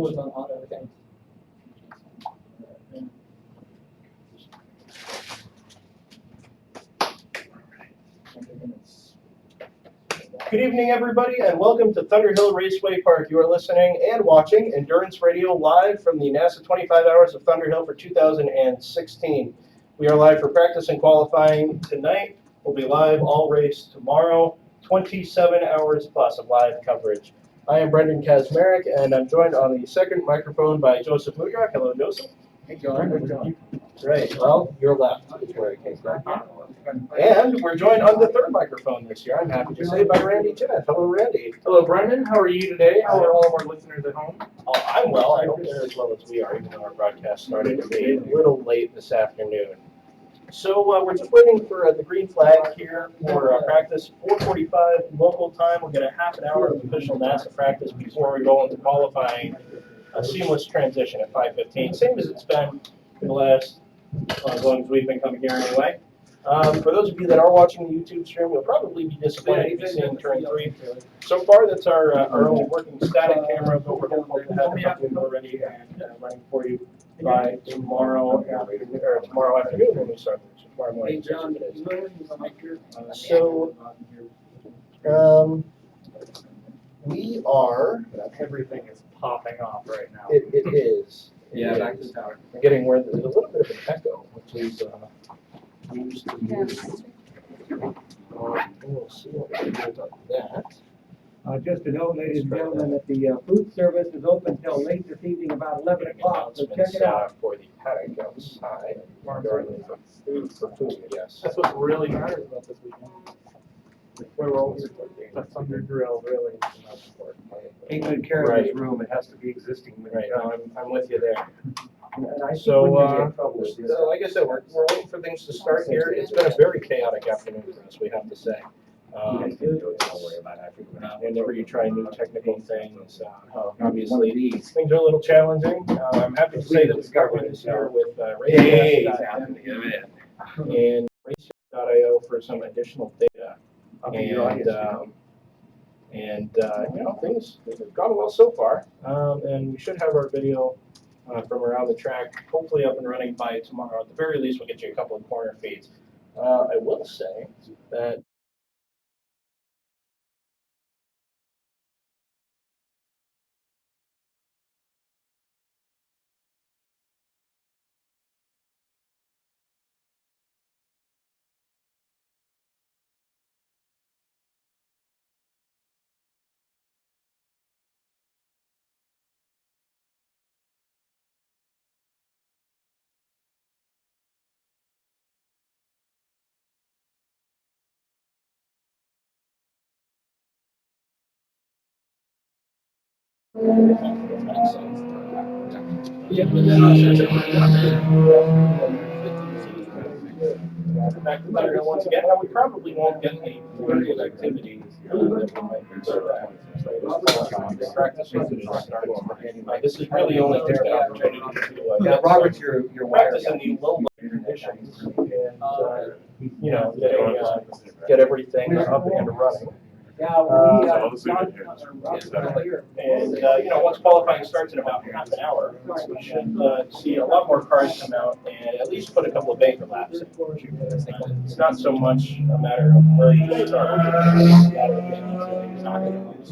was on everything. Good evening, everybody, and welcome to Thunderhill Raceway Park. You are listening and watching Endurance Radio live from the NASA 25 Hours of Thunderhill for 2016. We are live for practice and qualifying tonight. We'll be live all race tomorrow, 27 hours plus of live coverage. I am Brendan Kazmarek, and I'm joined on the second microphone by Joseph Mudrak. Hello, Joseph. Hey, John. Great. Well, your left is where it came from. And we're joined on the third microphone this year, I'm happy to say, by Randy Timmeth. Hello, Randy. Hello, Brendan. How are you today? How are all of our listeners at home? Oh, I'm well. I hope they're as well as we are, even though our broadcast started to be a little late this afternoon. So we're just waiting for the green flag here for practice. 4:45 local time. We'll get a half an hour of official NASA practice before we go into qualifying. A seamless transition at 5:15, same as it's been for the last, as long as we've been coming here anyway. For those of you that are watching the YouTube stream, you'll probably be disappointed to be seeing turn 3. So far, that's our only working static camera, but we're hopeful to have something already running for you by tomorrow afternoon when we start. Tomorrow morning. Hey, John. We are. Everything is popping off right now. It is. Yeah, It back is. to the tower. We're getting where there's a little bit of an echo, which is used to be. We'll see what we can do about that. Just a note, ladies and gentlemen, that the food service is open until late this evening, about 11 o'clock, so check it out. For the paddock outside. For food, yes. That's what really matters about this weekend. Where we're always the Thunder Grill, really. Ain't good care of Right. this room, it has to be existing. Right, no, I'm with you there. And I think So, when you get published, like I said, we're waiting for things to start here. It's been a very chaotic afternoon for us, we have to say. Whenever you try new technical things, obviously things are a little challenging. I'm happy to say that we've got one this year with and Race.io for some additional data. And things have gone well so far. And we should have our video from around the track, hopefully up and running by tomorrow. At the very least, we'll get you a couple of corner feeds. I will say that back to Thunderhill once again. Now, we probably won't get the variety of activities that we might this is really only just an opportunity to Robert, your practice in the low conditions and get everything up and running. And once qualifying starts in about half an hour, we should see a lot more cars come out and at least put a couple of banker laps in. It's not so much a matter of where you start, it's a matter of making sure that you're not going to lose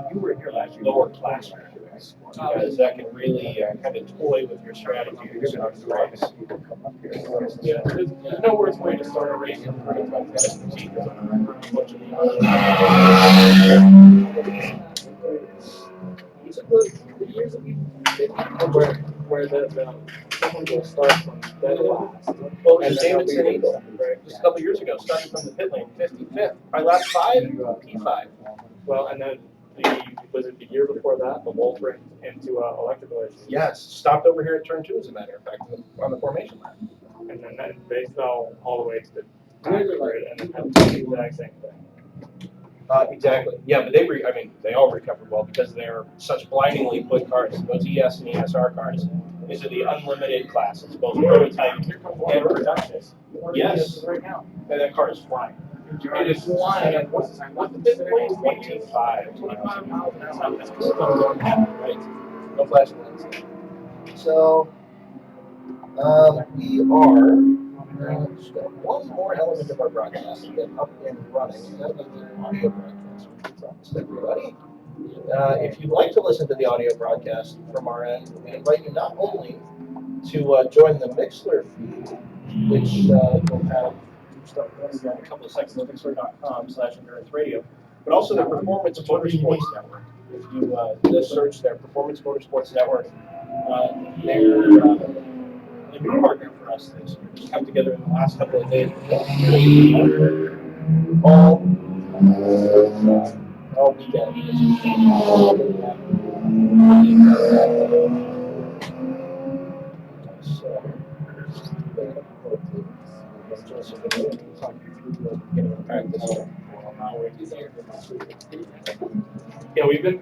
using the lower class because that can really kind of toy with your strategy. There's no worse way to start a race than where someone will start from dead last. Well, and Davidson just a couple years ago, starting from the pit lane, 55th. By lap 5, P5. Well, and then was it the year before that, the Wolf ran into electrical issues? Yes, stopped over here at turn 2, as a matter of fact, on the formation lap. And then they fell all the way to the back grid and then had the exact same thing. Exactly. Yeah, but they all recovered well because they're such blindingly quick cars. Those ES and ESR cars. These are the unlimited classes, both prototype and production. Yes. Right now. And that car is flying. It is flying at what's the 25 miles an hour. Right. No flashing lights. So, we are just got one more element of our broadcast to get up and running, and that'll be the audio broadcast. Everybody. If you'd like to listen to the audio broadcast from our end, we invite you not only to join the Mixler feed, which will have in a couple of seconds at mixler.com/endurance-radio, but also the Performance Motorsports Network. If you just search their Performance Motorsports Network, they're a new partner for us this year. Just come together in the last couple of days. All weekend. Yeah, we've been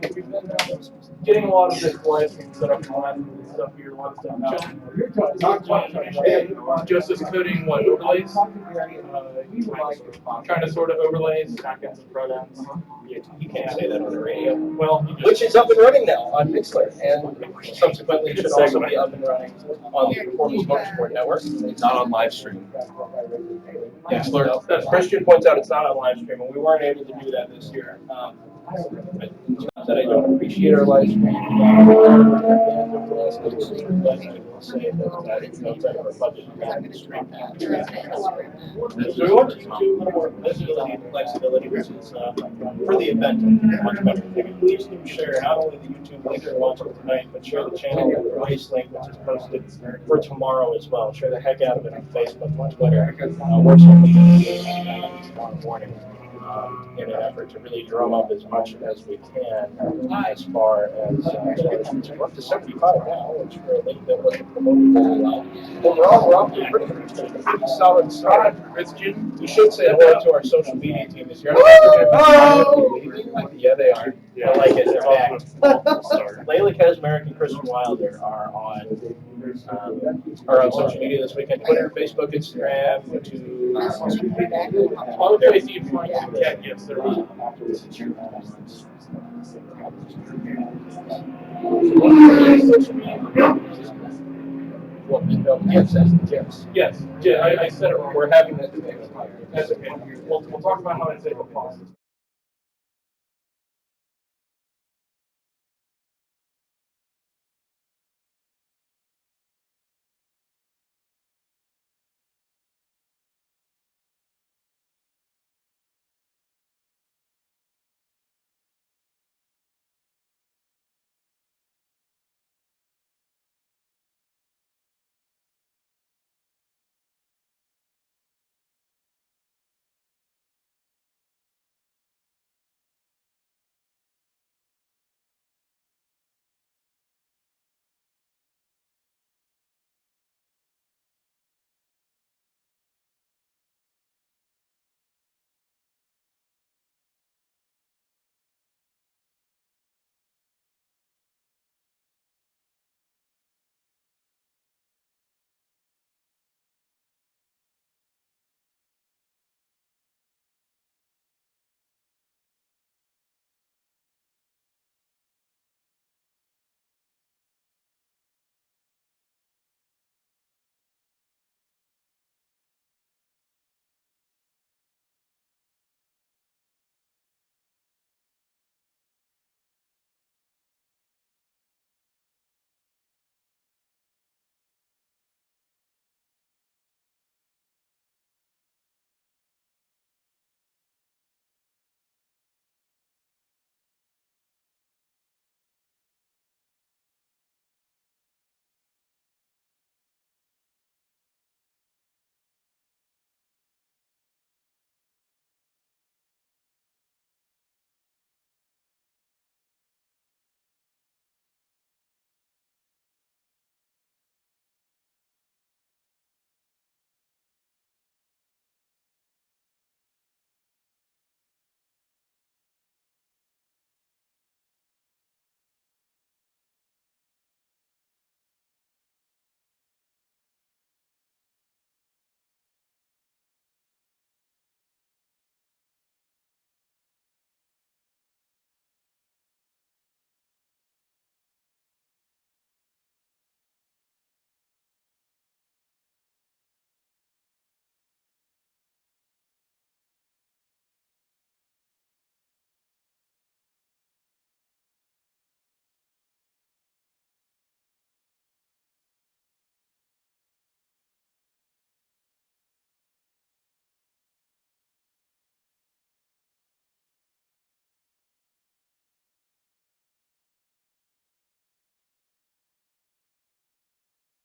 getting a lot of this live set up and stuff here, a lot of stuff now. Just as coding what overlays, trying to sort of overlays, back ends and front ends. You can't say that on the radio. Well, Which is up and running now on Mixler, and subsequently should also be up and running on the Performance Motorsport Network. Not on live stream. Yes, no, Christian points out it's not on live stream, and we weren't able to do that this year. It's not that I don't appreciate our live stream. Over the last couple of years, but I will say that it's outside of our budget. So we want to do a little more visibility and flexibility, which is for the event much better. Please do share not only the YouTube link you're watching tonight, but share the channel release link, which is posted for tomorrow as well. Share the heck out of it on Facebook, on Twitter. We're certainly going to do that tomorrow morning in an effort to really drum up as much as we can as far as we're up to 75 now, which for a league that wasn't promoted very well. Overall, we're off to a pretty solid start. Christian, We should say hello to our social media team this year. Yeah, they are. I like it. They're back. Layla Kazmarek and Christian Wilder are on social media this weekend. Twitter, Facebook, Instagram, YouTube. all the places you find cat gifts that are Yes, yeah, I said it wrong. We're having that debate. That's okay. We'll talk about how I say it.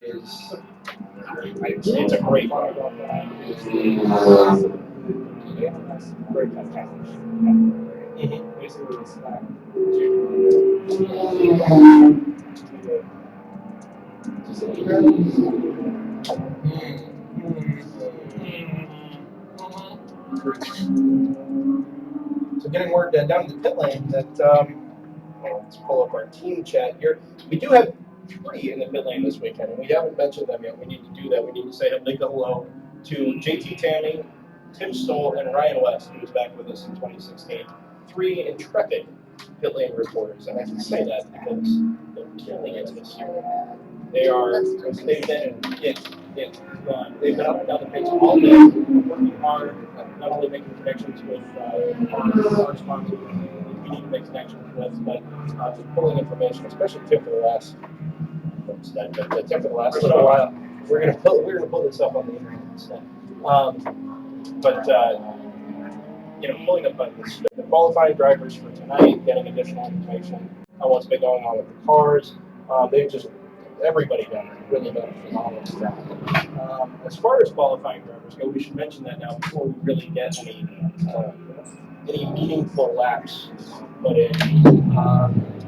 is it's a great car. Very fantastic. Basically, it's like So getting word down to the pit lane that let's pull up our team chat here. We do have 3 in the pit lane this weekend, and we haven't mentioned them yet. We need to do that. We need to say a big hello to JT Tanning, Tim Stoll, and Ryan West, who was back with us in 2016. 3 intrepid pit lane reporters, and I can say that because they're killing it this year. They've been up and down the page all day, working hard, not only making connections with our sponsors we need to make connections with, but just pulling information, especially Tim for the last little while. We're gonna pull this up on the internet instead. Pulling up on the qualifying drivers for tonight, getting additional information on what's been going on with the cars. They've just everybody down there really done a phenomenal job. As far as qualifying drivers go, we should mention that now before we really get any meaningful laps put in.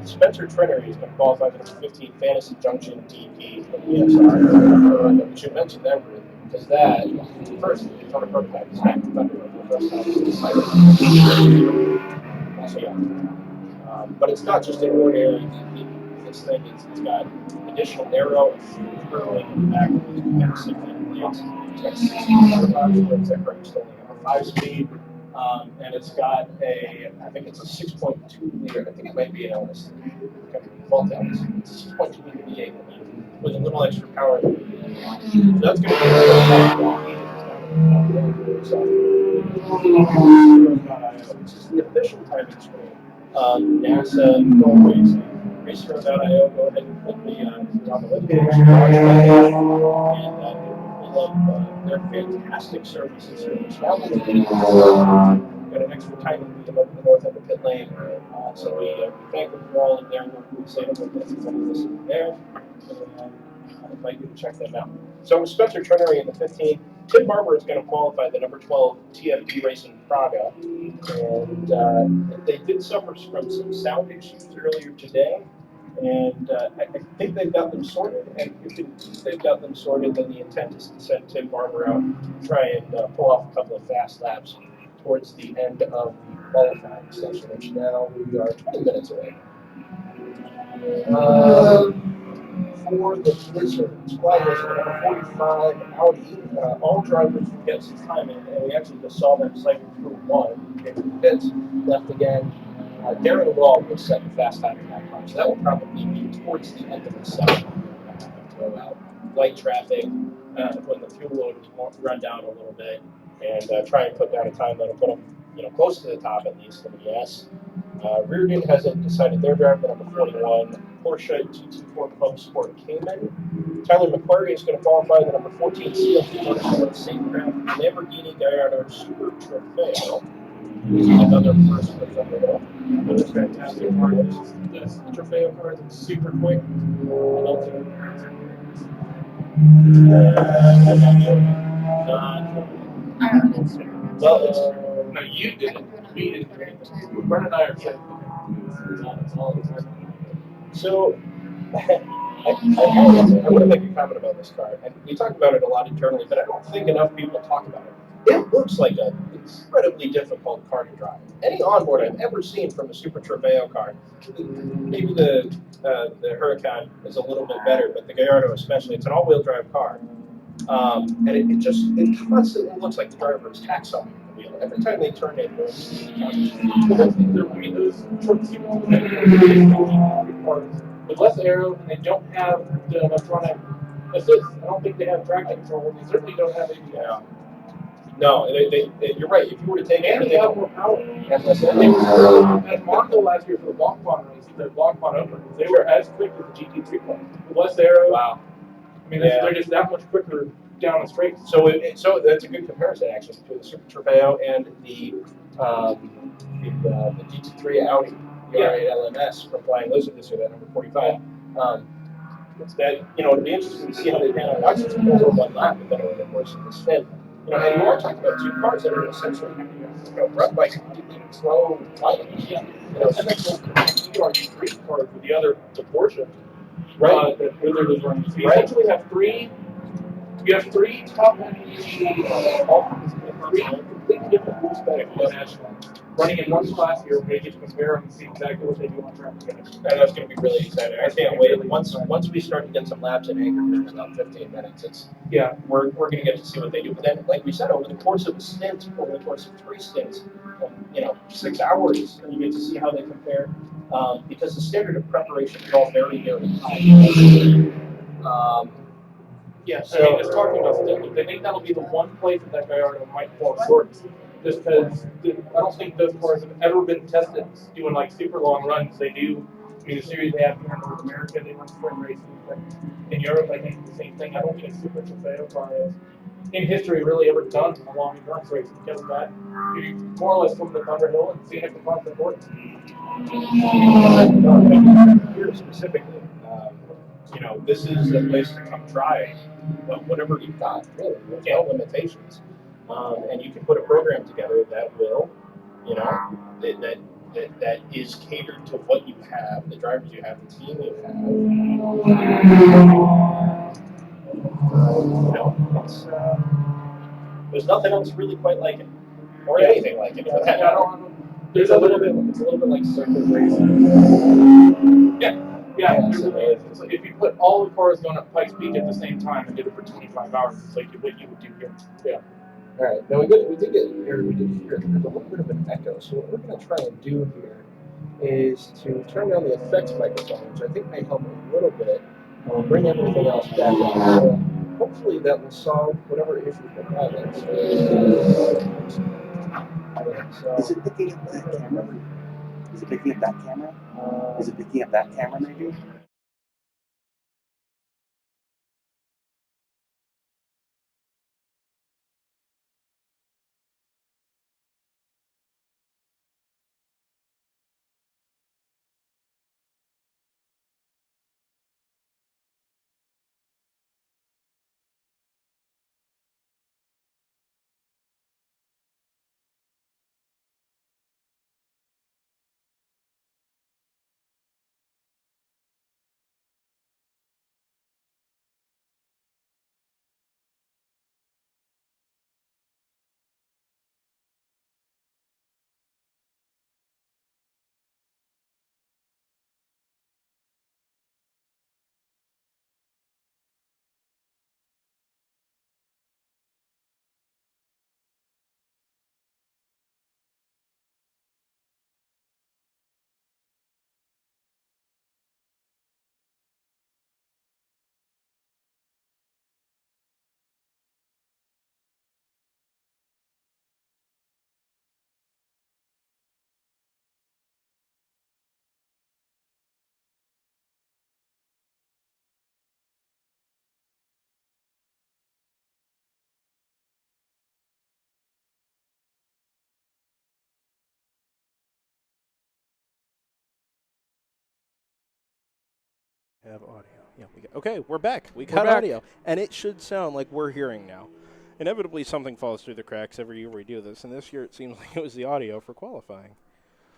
Spencer Trinnery has been qualified for the 15 Fantasy Junction DP from ESR. We should mention that because that first Daytona prototype is back to Thunderhill for the first time. But it's not just an ordinary DP. This thing it's got additional aero and curling in the back. It's got 16 blades. It's got 16 blades. That brings only a 5-speed. And it's got I think it's a 6.2 liter. I think it might be an LS. Fault Ellis. It's a 6.2 liter V8 with a little extra power. So that's going to be this is the official timing screen. NASA Go Racing. Racer.io, go ahead and put the on the webpage. And their fantastic services here. Got an extra timing beam up in the north end of pit lane. So we thank them for all of their work. We say to them that it's listed there. And I invite you to check them out. So with Spencer Trinnery in the 15, Tim Barber is going to qualify the number 12 TFP Racing Praga. And they did suffer from some sound issues earlier today. And I think they've got them sorted. And if they've got them sorted, then the intent is to send Tim Barber out and try and pull off a couple of fast laps towards the end of the qualifying session, which now we are 20 minutes away. For the Blizzard, squad Blizzard, number 45 Audi, all drivers will get some time in, and we actually just saw them cycle through one, came to the pits, left again. Darren Law will set the fast time in that car, so that will probably be towards the end of the session. Throw out light traffic, when the fuel load will run down a little bit, and try and put down a time that'll put them, close to the top at least in the S. Reardon hasn't decided their driver, number 41, Porsche GT4 Club Sport Cayman. Tyler McQuarrie is going to qualify the number 14 CLT Motorsport Safecraft Lamborghini Gallardo Super Trofeo. Another first for Thunderhill. Another fantastic car. This Trofeo car is super quick. No, you did it. We did it. Brent and I are saying all the time. So, I want to make a comment about this car, and we talk about it a lot internally, but I don't think enough people talk about it. It looks like an incredibly difficult car to drive. Any onboard I've ever seen from a Super Trofeo car, maybe the Huracan is a little bit better, but the Gallardo especially, it's an all-wheel drive car. And it constantly looks like the driver is hacksawing the wheel. Every time they turn it, with less aero, and they don't have the electronic assist. I don't think they have traction control. They certainly don't have ABS. Yeah. No, you're right. If you were to take And they have more power. At Monaco last year for the Blanc Pond race, the Blanc Pond Open, they were as quick as the GT3 class. With less aero. Wow. I mean, they're just that much quicker down the straight. So that's a good comparison actually between the Super Trofeo and the GT3 Audi ERA LMS from Flying Lizard this year, that number 45. that, it'll be interesting to see how they pan out, not just over one lap, but then over the course of the stint. And you are talking about two cars that are essentially, run by completely slow tires. Yeah. So And then the ER3 cars with the Porsche. Right. That Wizard is running. So you Right. essentially have three. You have three top three completely different group specs running in one class here. Where you get to compare them and see exactly what they do on track together. And that's going to be really exciting. I can't wait. Once we start to get some laps in Anchorage in about 15 minutes, we're going to get to see what they do. But then, like we said, over the course of a stint, over the course of 3 stints, 6 hours, and you get to see how they compare. Because the standard of preparation is all very, very high. So just talking about stint, I think that'll be the one place that Gallardo might fall short. Just because I don't think those cars have ever been tested doing like super long runs. They do. I mean, the series they have here in North America, they run spring races. But in Europe, I think the same thing. I don't think a super Trofeo car has in history really ever done a long endurance race because of that. You more or less come to Thunderhill and see if the cars that work. Here specifically, this is a place to come try whatever you've got, really. There's no limitations. And you can put a program together that will, that is catered to what you have, the drivers you have, the team you have. It's, there's nothing else really quite like it, or anything like it for that matter. It's a little bit like circuit racing. Yeah, it really is. It's like if you put all the cars going at Pikes Peak at the same time and did it for 25 hours, it's like what you would do here. Yeah. All right. Now we did hear there's a little bit of an echo. So what we're going to try and do here is to turn down the effects microphone, which I think may help a little bit. Bring everything else back up. So hopefully that will solve whatever issues we're having. Is it picking up that camera? Is it picking up that camera? Is it picking up that camera maybe? Have audio. Yeah, okay, we're back. We got audio. And it should sound like we're hearing now. Inevitably, something falls through the cracks every year we do this, and this year it seems like it was the audio for qualifying.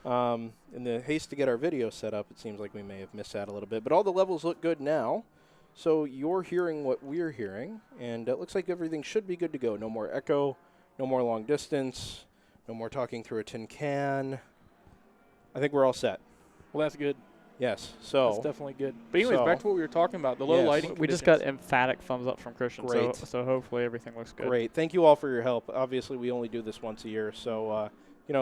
In the haste to get our video set up, it seems like we may have missed that a little bit. But all the levels look good now, so you're hearing what we're hearing, and it looks like everything should be good to go. No more echo, no more long distance, no more talking through a tin can. I think we're all set. Well, that's good. Yes, so That's definitely good. But anyways, back to what we were talking about, the low lighting We just got emphatic thumbs up from Christian, Great. so hopefully everything looks good. Great. Thank you all for your help. Obviously, we only do this once a year, so a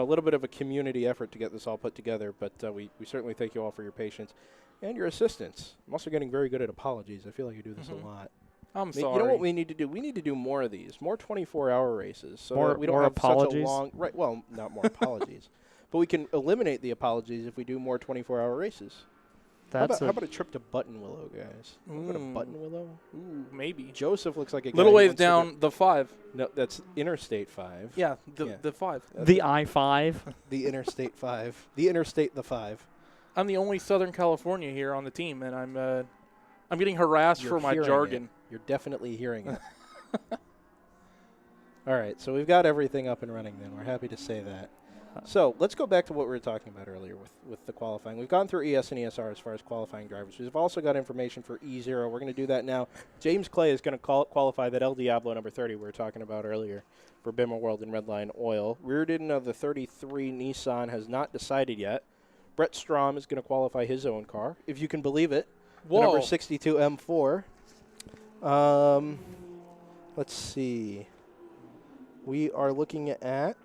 little bit of a community effort to get this all put together, but we certainly thank you all for your patience and your assistance. I'm also getting very good at apologies. I feel like you do this a lot. I'm sorry. You know what we need to do? We need to do more of these, more 24-hour races, so More- that we don't more have apologies? such a long. Right. Well, not more apologies, but we can eliminate the apologies if we do more 24-hour races. How about a trip to Buttonwillow, guys? Go to Buttonwillow? Ooh, maybe. Joseph looks like a guy Little who ways wants to down the 5. No, that's Interstate 5. Yeah, the 5. The I-5. The Interstate 5. The Interstate the 5. I'm the only Southern California here on the team, and I'm I'm getting harassed You're for my hearing jargon. it. You're definitely hearing it. All right, so we've got everything up and running then. We're happy to say that. So let's go back to what we were talking about earlier with the qualifying. We've gone through ES and ESR as far as qualifying drivers. We've also got information for E0. We're going to do that now. James Clay is going to qualify that El Diablo number 30 we were talking about earlier for Bimmer World and Redline Oil. Reardon of the 33 Nissan has not decided yet. Brett Strom is going to qualify his own car, if you can believe it. Whoa. Number 62 M4. Let's see. We are looking at...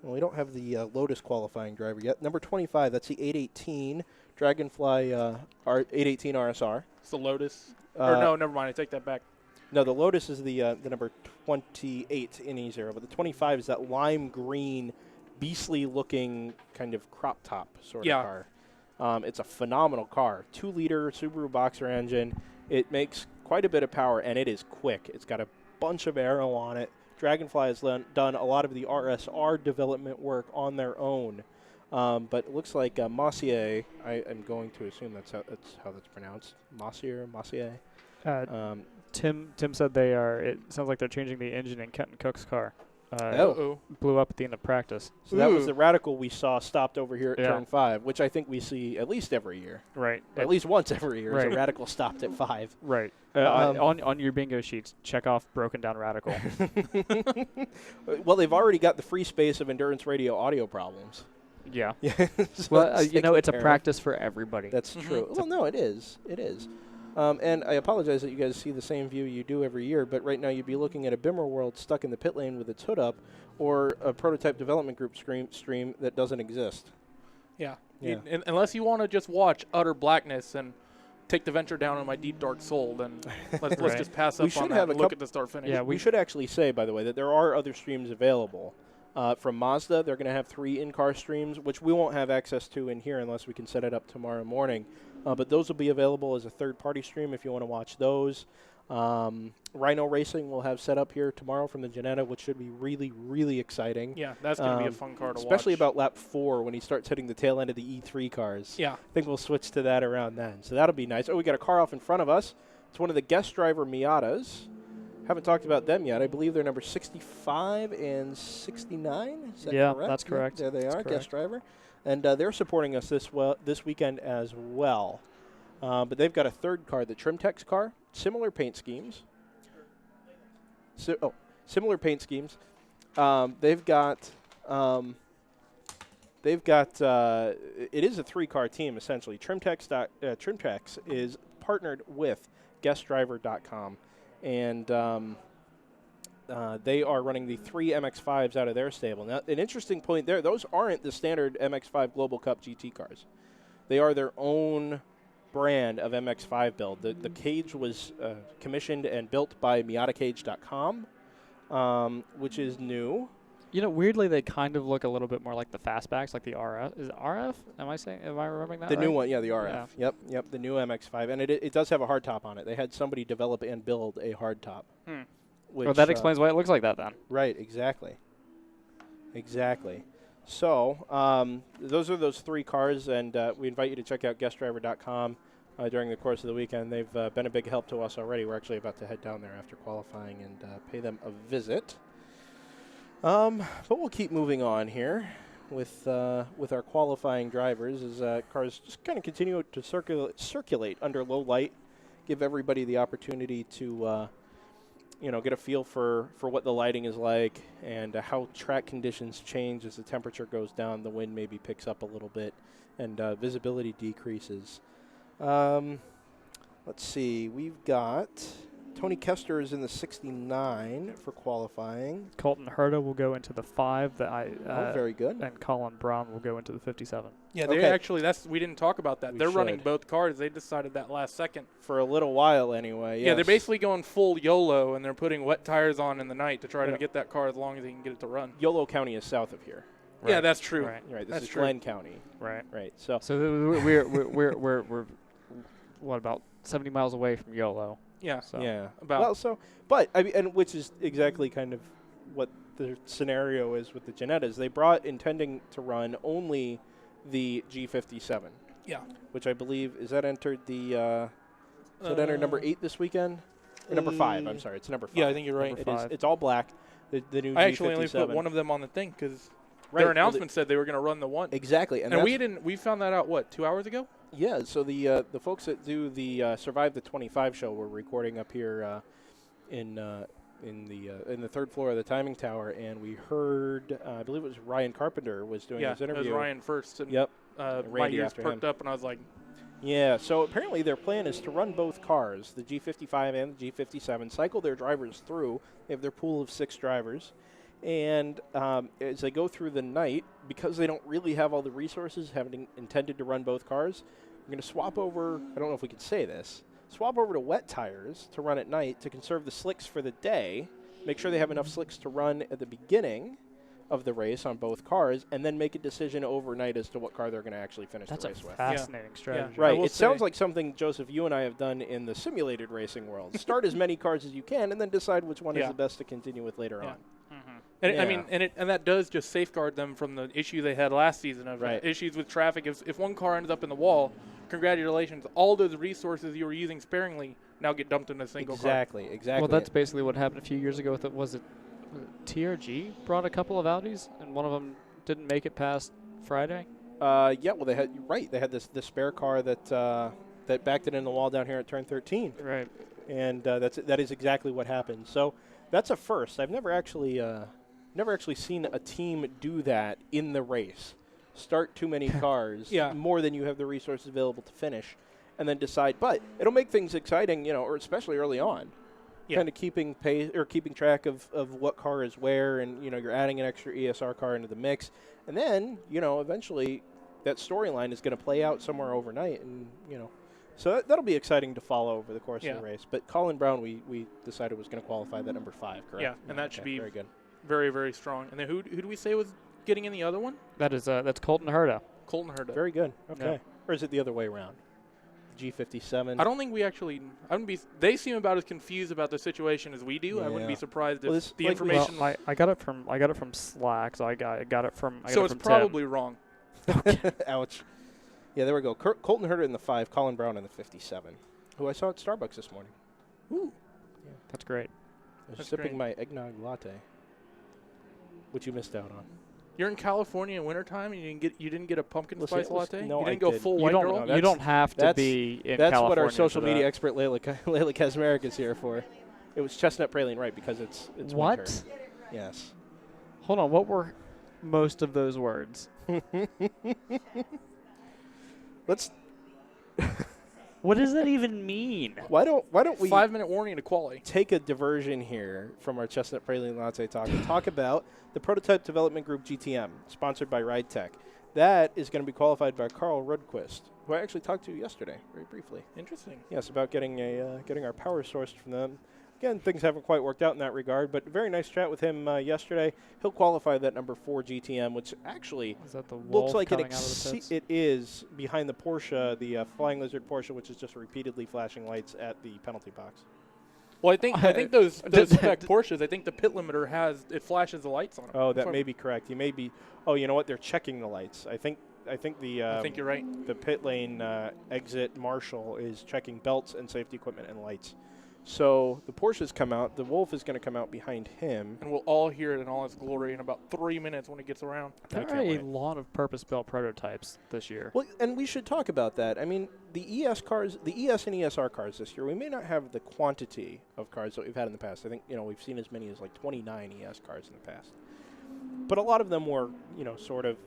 Well, we don't have the Lotus qualifying driver yet. Number 25, that's the 818 Dragonfly 818 RSR. It's the Lotus. Or no, never mind. I take that back. No, the Lotus is the number 28 in E0, but the 25 is that lime green, beastly-looking kind of crop top sort of car. It's a phenomenal car. 2-liter Subaru Boxer engine. It makes quite a bit of power, and it is quick. It's got a bunch of aero on it. Dragonfly has done a lot of the RSR development work on their own. But it looks like Mossier, I'm going to assume that's how that's pronounced. Mossier? Tim said they are. It sounds like they're changing the engine in Kenton Cook's car. Oh. Blew up at the end of practice. So that was the Radical we saw stopped over here at Yeah. Turn 5, which I think we see at least every year. Right. Or at least once every year. Right. So Radical stopped at 5. Right. On your bingo sheets, check off broken down Radical. Well, they've already got the free space of Endurance Radio audio problems. Yeah. So Well, it's taken it's a care of. practice for everybody. That's true. Well, no, it is. It is. And I apologize that you guys see the same view you do every year, but right now you'd be looking at a Bimmer World stuck in the pit lane with its hood up, or a prototype development group stream that doesn't exist. Yeah. Yeah. Unless you want to just watch utter blackness and take the venture down in my deep dark soul, then let's Right. just pass We up should on have that and a look coup- at the start finish. Yeah, We should actually say, by the way, that there are other streams available. From Mazda, they're going to have 3 in-car streams, which we won't have access to in here unless we can set it up tomorrow morning. But those will be available as a third-party stream if you want to watch those. Rhino Racing will have set up here tomorrow from the Ginetta, which should be really, really exciting. Yeah, that's going to be a fun car to watch. Especially about lap 4 when he starts hitting the tail end of the E3 cars. Yeah. I think we'll switch to that around then. So that'll be nice. Oh, we got a car off in front of us. It's one of the guest driver Miatas. Haven't talked about them yet. I believe they're number 65 and 69. Is that Yeah, correct? that's correct. There they That's are, correct. guest driver. And they're supporting us this weekend as well. But they've got a third car, the Trimtex car. Similar paint schemes. Similar paint schemes. They've got. It is a 3-car team essentially. Trimtex is partnered with GuestDriver.com, and they are running the 3 MX-5s out of their stable. Now, an interesting point there: those aren't the standard MX-5 Global Cup GT cars. They are their own brand of MX-5 build. The cage was commissioned and built by MiataCage.com, which is new. You know, weirdly, they kind of look a little bit more like the fastbacks, like the RF. Is it RF? Am I remembering that The right? new one, yeah, the RF. Yeah. Yep, the new MX-5. And it does have a hardtop on it. They had somebody develop and build a hardtop. Which, Well, that explains why it looks like that then. Right, exactly. So, those are those 3 cars, and we invite you to check out GuestDriver.com during the course of the weekend. They've been a big help to us already. We're actually about to head down there after qualifying and pay them a visit. But we'll keep moving on here with our qualifying drivers as cars just kind of continue to circulate under low light, give everybody the opportunity to get a feel for what the lighting is like and how track conditions change as the temperature goes down, the wind maybe picks up a little bit, and visibility decreases. Let's see, we've got Tony Kester is in the 69 for qualifying. Colton Herta will go into the 5. Very good. And Colin Brown will go into the 57. Yeah, they Okay. actually, we didn't talk about that. We They're running should. both cars. They decided that last second. For a little while anyway, Yeah, they're yes. basically going full YOLO, and they're putting wet tires on in the night to try Yeah. to get that car as long as they can get it to run. Yolo County is south of here. Yeah, that's true. Right. Right, this That's is true. Glenn County. Right. Right, so So we're what, about 70 miles away from YOLO? Yeah. So yeah. About But I mean, and which is exactly kind of what the scenario is with the Ginettas. They brought intending to run only the G57. Yeah. Which I believe is that entered the Is it enter number 8 this weekend? Or number 5, I'm sorry. It's number 5. Yeah, I think you're right. Number It is. 5. It's all black. The new I G57. actually only put one of them on the thing because Right, their well, announcement said they were going to run the one. Exactly. And that's- we didn't. We found that out, what, 2 hours ago? Yeah, so the folks that do the Survive the 25 show were recording up here in the third floor of the timing tower, and we heard, I believe it was Ryan Carpenter was doing his It interview. was Ryan first. And, Yep. my Randy ears after perked him. up, and I was like, Yeah, so apparently their plan is to run both cars, the G55 and the G57, cycle their drivers through. They have their pool of 6 drivers. And as they go through the night, because they don't really have all the resources, having intended to run both cars, we're going to swap over, I don't know if we can say this, swap over to wet tires to run at night to conserve the slicks for the day, make sure they have enough slicks to run at the beginning of the race on both cars, and then make a decision overnight as to what car they're going to actually finish That's the a race with. fascinating strategy. I Right. will It sounds say- like something, Joseph, you and I have done in the simulated racing world. Start as many cars as you can, and then decide which one is Yeah. the best to continue with later Yeah. on. And I Yeah. mean, and that does just safeguard them from the issue they had last season of Right. issues with traffic. If one car ends up in the wall, congratulations, all those resources you were using sparingly now get dumped in a single car. Exactly. Well, that's basically what happened a few years ago with it. Was it TRG brought a couple of Audis, and one of them didn't make it past Friday? Yeah, well, they had, you're right. They had this spare car that that backed it in the wall down here at turn 13. Right. And that is exactly what happened. So that's a first. I've never actually seen a team do that in the race. Start too many cars, Yeah. more than you have the resources available to finish, and then decide. But it'll make things exciting, or especially early on. Yeah. Kind of keeping pace or keeping track of what car is where, and you're adding an extra ESR car into the mix, and then eventually that storyline is going to play out somewhere overnight, and so that'll be exciting to follow over the course of the race. But Colin Brown, we decided was going to qualify that number 5, correct? Yeah, and that should be very good. very, very strong. And then who do we say was getting in the other one? That's Colton Herta. Colton Herta. Very good. Okay. Yeah. Or is it the other way around? G57. I don't think we actually. I wouldn't be. They seem about as confused about the situation as we do. I wouldn't be Yeah. surprised if Well, this- the like, information. Well, I got it from Slack, so I got it from. So it's probably wrong. Ouch. Yeah, there we go. Colton Herta in the 5, Colin Brown in the 57, who I saw at Starbucks this morning. That's great. I was That's sipping great. my eggnog latte, which you missed out on. You're in California in wintertime and you didn't get a pumpkin Listen, spice latte. no, you I didn't go did. full You white don't. girl. No, You that's- don't have to that's- be in That's California what our for social media that. expert Layla Kazmarek is here for. It was chestnut praline, right? Because it's What? winter. Yes. Hold on. What were most of those words? Let's. What does that even mean? Why don't we 5-minute warning to quality. take a diversion here from our chestnut praline latte talk and talk about the prototype development group GTM, sponsored by RideTech. That is going to be qualified by Carl Rudquist, who I actually talked to yesterday, very briefly. Interesting. Yes, about getting our power source from them. Again, things haven't quite worked out in that regard, but very nice chat with him yesterday. He'll qualify that number 4 GTM, which actually Is that the wolf looks like coming out of the pits? it is behind the Porsche, the Flying Lizard Porsche, which is just repeatedly flashing lights at the penalty box. Well, I think those spec Porsches. I think the pit limiter flashes the lights on them. Oh, that may be correct. He may be. Oh, you know what? They're checking the lights. I think the. I think you're right. The pit lane exit marshal is checking belts and safety equipment and lights. So the Porsches come out. The Wolf is going to come out behind him. And we'll all hear it in all its glory in about 3 minutes when it gets around. I There are can't a wait. lot of purpose-built prototypes this year. Well, and we should talk about that. I mean, the ES cars, the ES and ESR cars this year, we may not have the quantity of cars that we've had in the past. I think, we've seen as many as like 29 ES cars in the past. But a lot of them were, sort of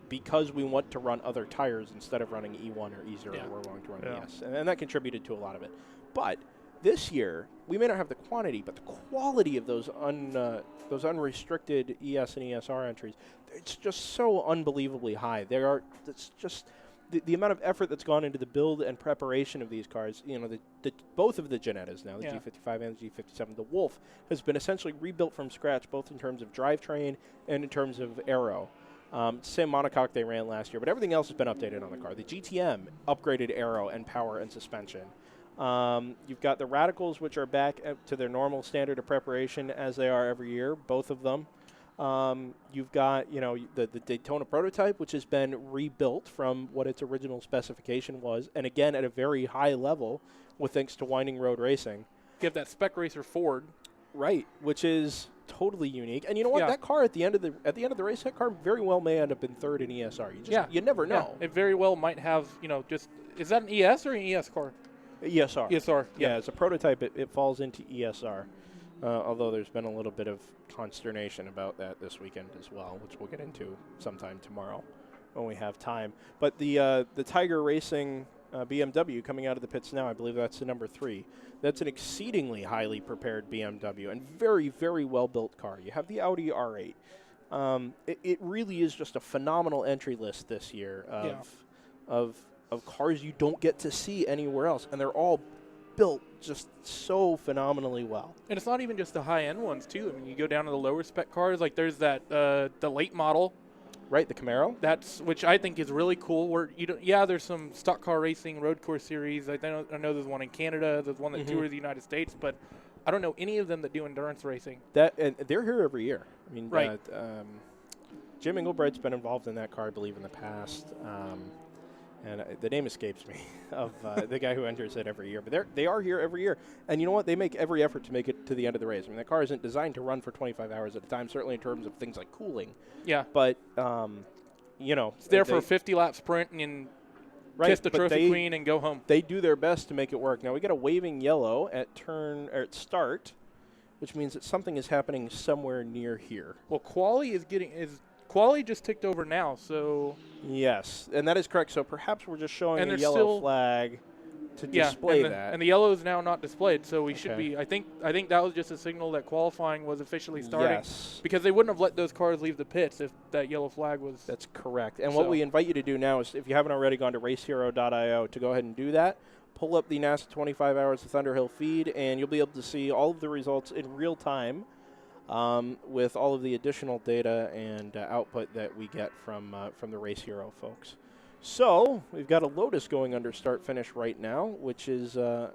because we want to run other tires instead of running E1 or E0, Yeah. we're going to run Yeah. ES. And that contributed to a lot of it. But this year, we may not have the quantity, but the quality of those unrestricted ES and ESR entries, it's just so unbelievably high. It's just the amount of effort that's gone into the build and preparation of these cars. Both of the Ginettas now, the Yeah. G55 and the G57, the Wolf has been essentially rebuilt from scratch, both in terms of drivetrain and in terms of aero. Same monocoque they ran last year, but everything else has been updated on the car. The GTM upgraded aero and power and suspension. You've got the Radicals, which are back up to their normal standard of preparation as they are every year, both of them. You've got, the Daytona prototype, which has been rebuilt from what its original specification was, and again at a very high level, with thanks to Winding Road Racing. You have that Spec Racer Ford. Right, which is totally unique. And you know what? Yeah. That car at the end of the race, that car very well may end up in third in ESR. You never know. It very well might have, is that an ES or an ES car? ESR. ESR. Yeah, as a prototype, it falls into ESR. Although there's been a little bit of consternation about that this weekend as well, which we'll get into sometime tomorrow when we have time. But the Tiger Racing BMW coming out of the pits now, I believe that's the number 3. That's an exceedingly highly prepared BMW and very, very well-built car. You have the Audi R8. It really is just a phenomenal entry list this year of cars you don't get to see anywhere else, and they're all built just so phenomenally well. And it's not even just the high-end ones, too. I mean, you go down to the lower spec cars, like there's that the late model. Right, the Camaro. Which I think is really cool. Where there's some stock car racing road course series. I know there's one in Canada. There's one that tours the United States, but I don't know any of them that do endurance racing. And they're here every year. I mean, right. Jim Englebright's been involved in that car, I believe, in the past. And the name escapes me of the guy who enters it every year. But they are here every year. And you know what? They make every effort to make it to the end of the race. I mean, that car isn't designed to run for 25 hours at a time, certainly in terms of things like cooling. Yeah. But, it's there for a 50-lap sprint and kiss the trophy queen and go home. They do their best to make it work. Now, we got a waving yellow at start, which means that something is happening somewhere near here. Well, Quali just ticked over now, so... Yes, and that is correct. So perhaps we're just showing a yellow flag to display that. And the yellow is now not displayed, so we should be... I think that was just a signal that qualifying was officially starting. Yes. Because they wouldn't have let those cars leave the pits if that yellow flag was... That's correct. And what we invite you to do now is, if you haven't already gone to racehero.io, to go ahead and do that. Pull up the NASA 25 Hours of Thunderhill feed, and you'll be able to see all of the results in real time. With all of the additional data and output that we get from the Race Hero folks. So we've got a Lotus going under start-finish right now, which will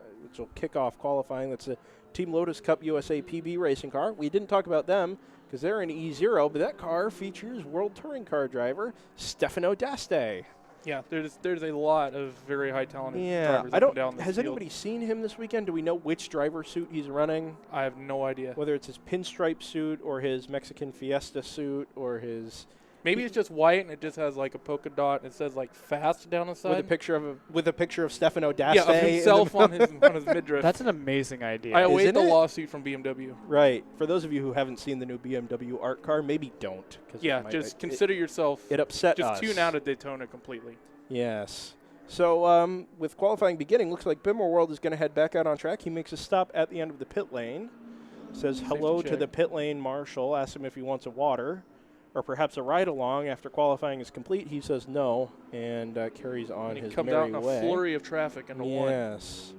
kick off qualifying. That's a Team Lotus Cup USA PB racing car. We didn't talk about them because they're in E0, but that car features World Touring Car driver Stefano D'Aste. Yeah, there's a lot of very high talented drivers up and down this Has field. anybody seen him this weekend? Do we know which driver suit he's running? I have no idea. Whether it's his pinstripe suit or his Mexican Fiesta suit or his... Maybe it's just white and it just has like a polka dot and it says like fast down the side. With a picture of Stefano D'Aste. Yeah, of himself on his midriff. That's an amazing idea. I await the lawsuit from BMW. Right. For those of you who haven't seen the new BMW art car, maybe don't. Just consider yourself. It upset us. Just tune out of Daytona completely. Yes. So with qualifying beginning, looks like Bimmer World is going to head back out on track. He makes a stop at the end of the pit lane. Says hello to the pit lane marshal. Asks him if he wants a water or perhaps a ride along after qualifying is complete. He says no and carries on his merry way. He comes out in a flurry of traffic into one. Yes,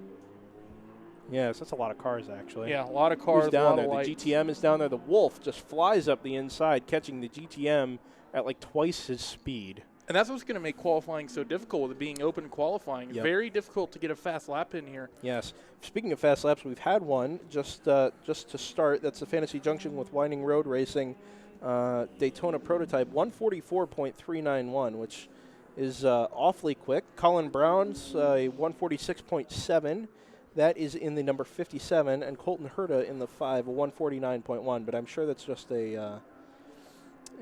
that's a lot of cars actually. Yeah, a lot of cars. Who's down there? The GTM is down there. The Wolf just flies up the inside, catching the GTM at like twice his speed. And that's what's going to make qualifying so difficult with it being open qualifying. Yep. Very difficult to get a fast lap in here. Yes. Speaking of fast laps, we've had one just to start. That's the Fantasy Junction with Winding Road Racing Daytona prototype, 144.391, which is awfully quick. Colin Brown's 146.7. That is in the number 57, and Colton Herta in the 5, a 149.1. But I'm sure that's just a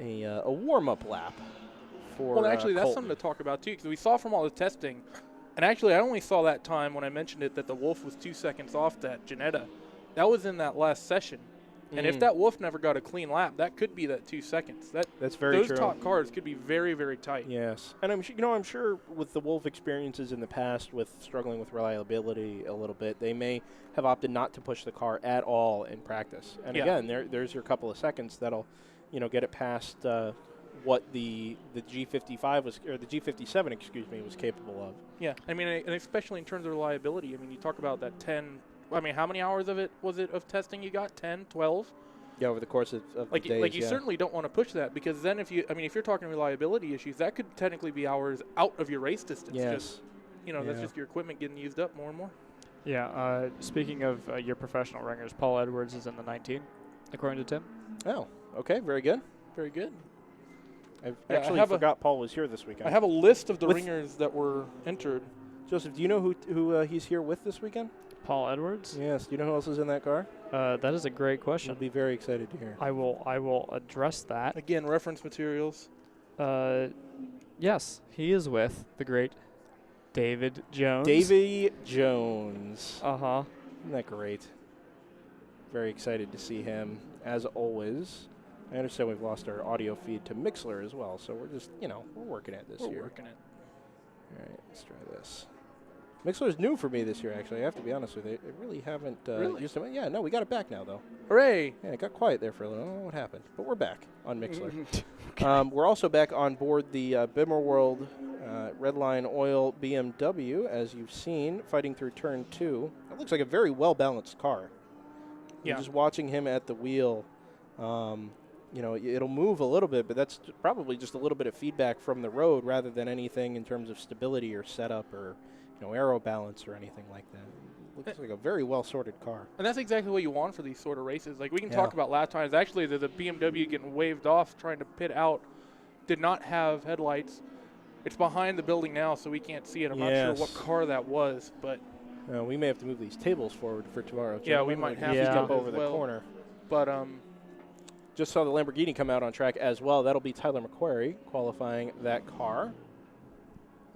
warm-up lap. Well, actually, that's Colton. something to talk about, too, because we saw from all the testing, and actually I only saw that time when I mentioned it that the Wolf was 2 seconds off that Ginetta. That was in that last session. And if that Wolf never got a clean lap, that could be that 2 seconds. That's very true. Those top cars could be very, very tight. Yes. And I'm sure with the Wolf experiences in the past with struggling with reliability a little bit, they may have opted not to push the car at all in practice. And again, there's your couple of seconds that'll, get it past what the G55 was, or the G57, excuse me, was capable of. Yeah, I mean, and especially in terms of reliability. I mean, you talk about that 10. I mean, how many hours of testing you got? 10, 12? Yeah, over the course of the days, you certainly don't want to push that, because then if you're talking reliability issues, that could technically be hours out of your race distance. Yes. That's just your equipment getting used up more and more. Yeah. Speaking of your professional ringers, Paul Edwards is in the 19, according to Tim. Oh, okay, very good. Very good. I Yeah, actually forgot Paul was here this weekend. I have a list of the With- ringers that were entered. Joseph, do you know who he's here with this weekend? Paul Edwards? Yes. Do you know who else is in that car? That is a great I'll question. be very excited to hear. I will address that. Again, reference materials. Yes, he is with the great David Jones. Davy Jones. Uh-huh. Isn't that great? Very excited to see him, as always. I understand we've lost our audio feed to Mixler as well, so we're just, we're working at this We're year. working it. All right, let's try this. Mixler's new for me this year, actually. I have to be honest with you. I really haven't Really? used it. Yeah, no, we got it back now, though. Hooray! Yeah, it got quiet there for a little. I don't know what happened, but we're back on Mixler. We're also back on board the Bimmer World Redline Oil BMW, as you've seen, fighting through turn 2. It looks like a very well-balanced car. Yeah. Just watching him at the wheel, it'll move a little bit, but that's probably just a little bit of feedback from the road rather than anything in terms of stability or setup or aero balance or anything like that. It looks like a very well-sorted car. And that's exactly what you want for these sort of races. Like, we can Yeah. talk about last times. Actually, the BMW getting waved off trying to pit out did not have headlights. It's behind the building now, so we can't see it. I'm not sure what car that was, but... We may have to move these tables forward for tomorrow. Yeah, we might have to jump do over as the well. corner. But, Just saw the Lamborghini come out on track as well. That'll be Tyler McQuarrie qualifying that car.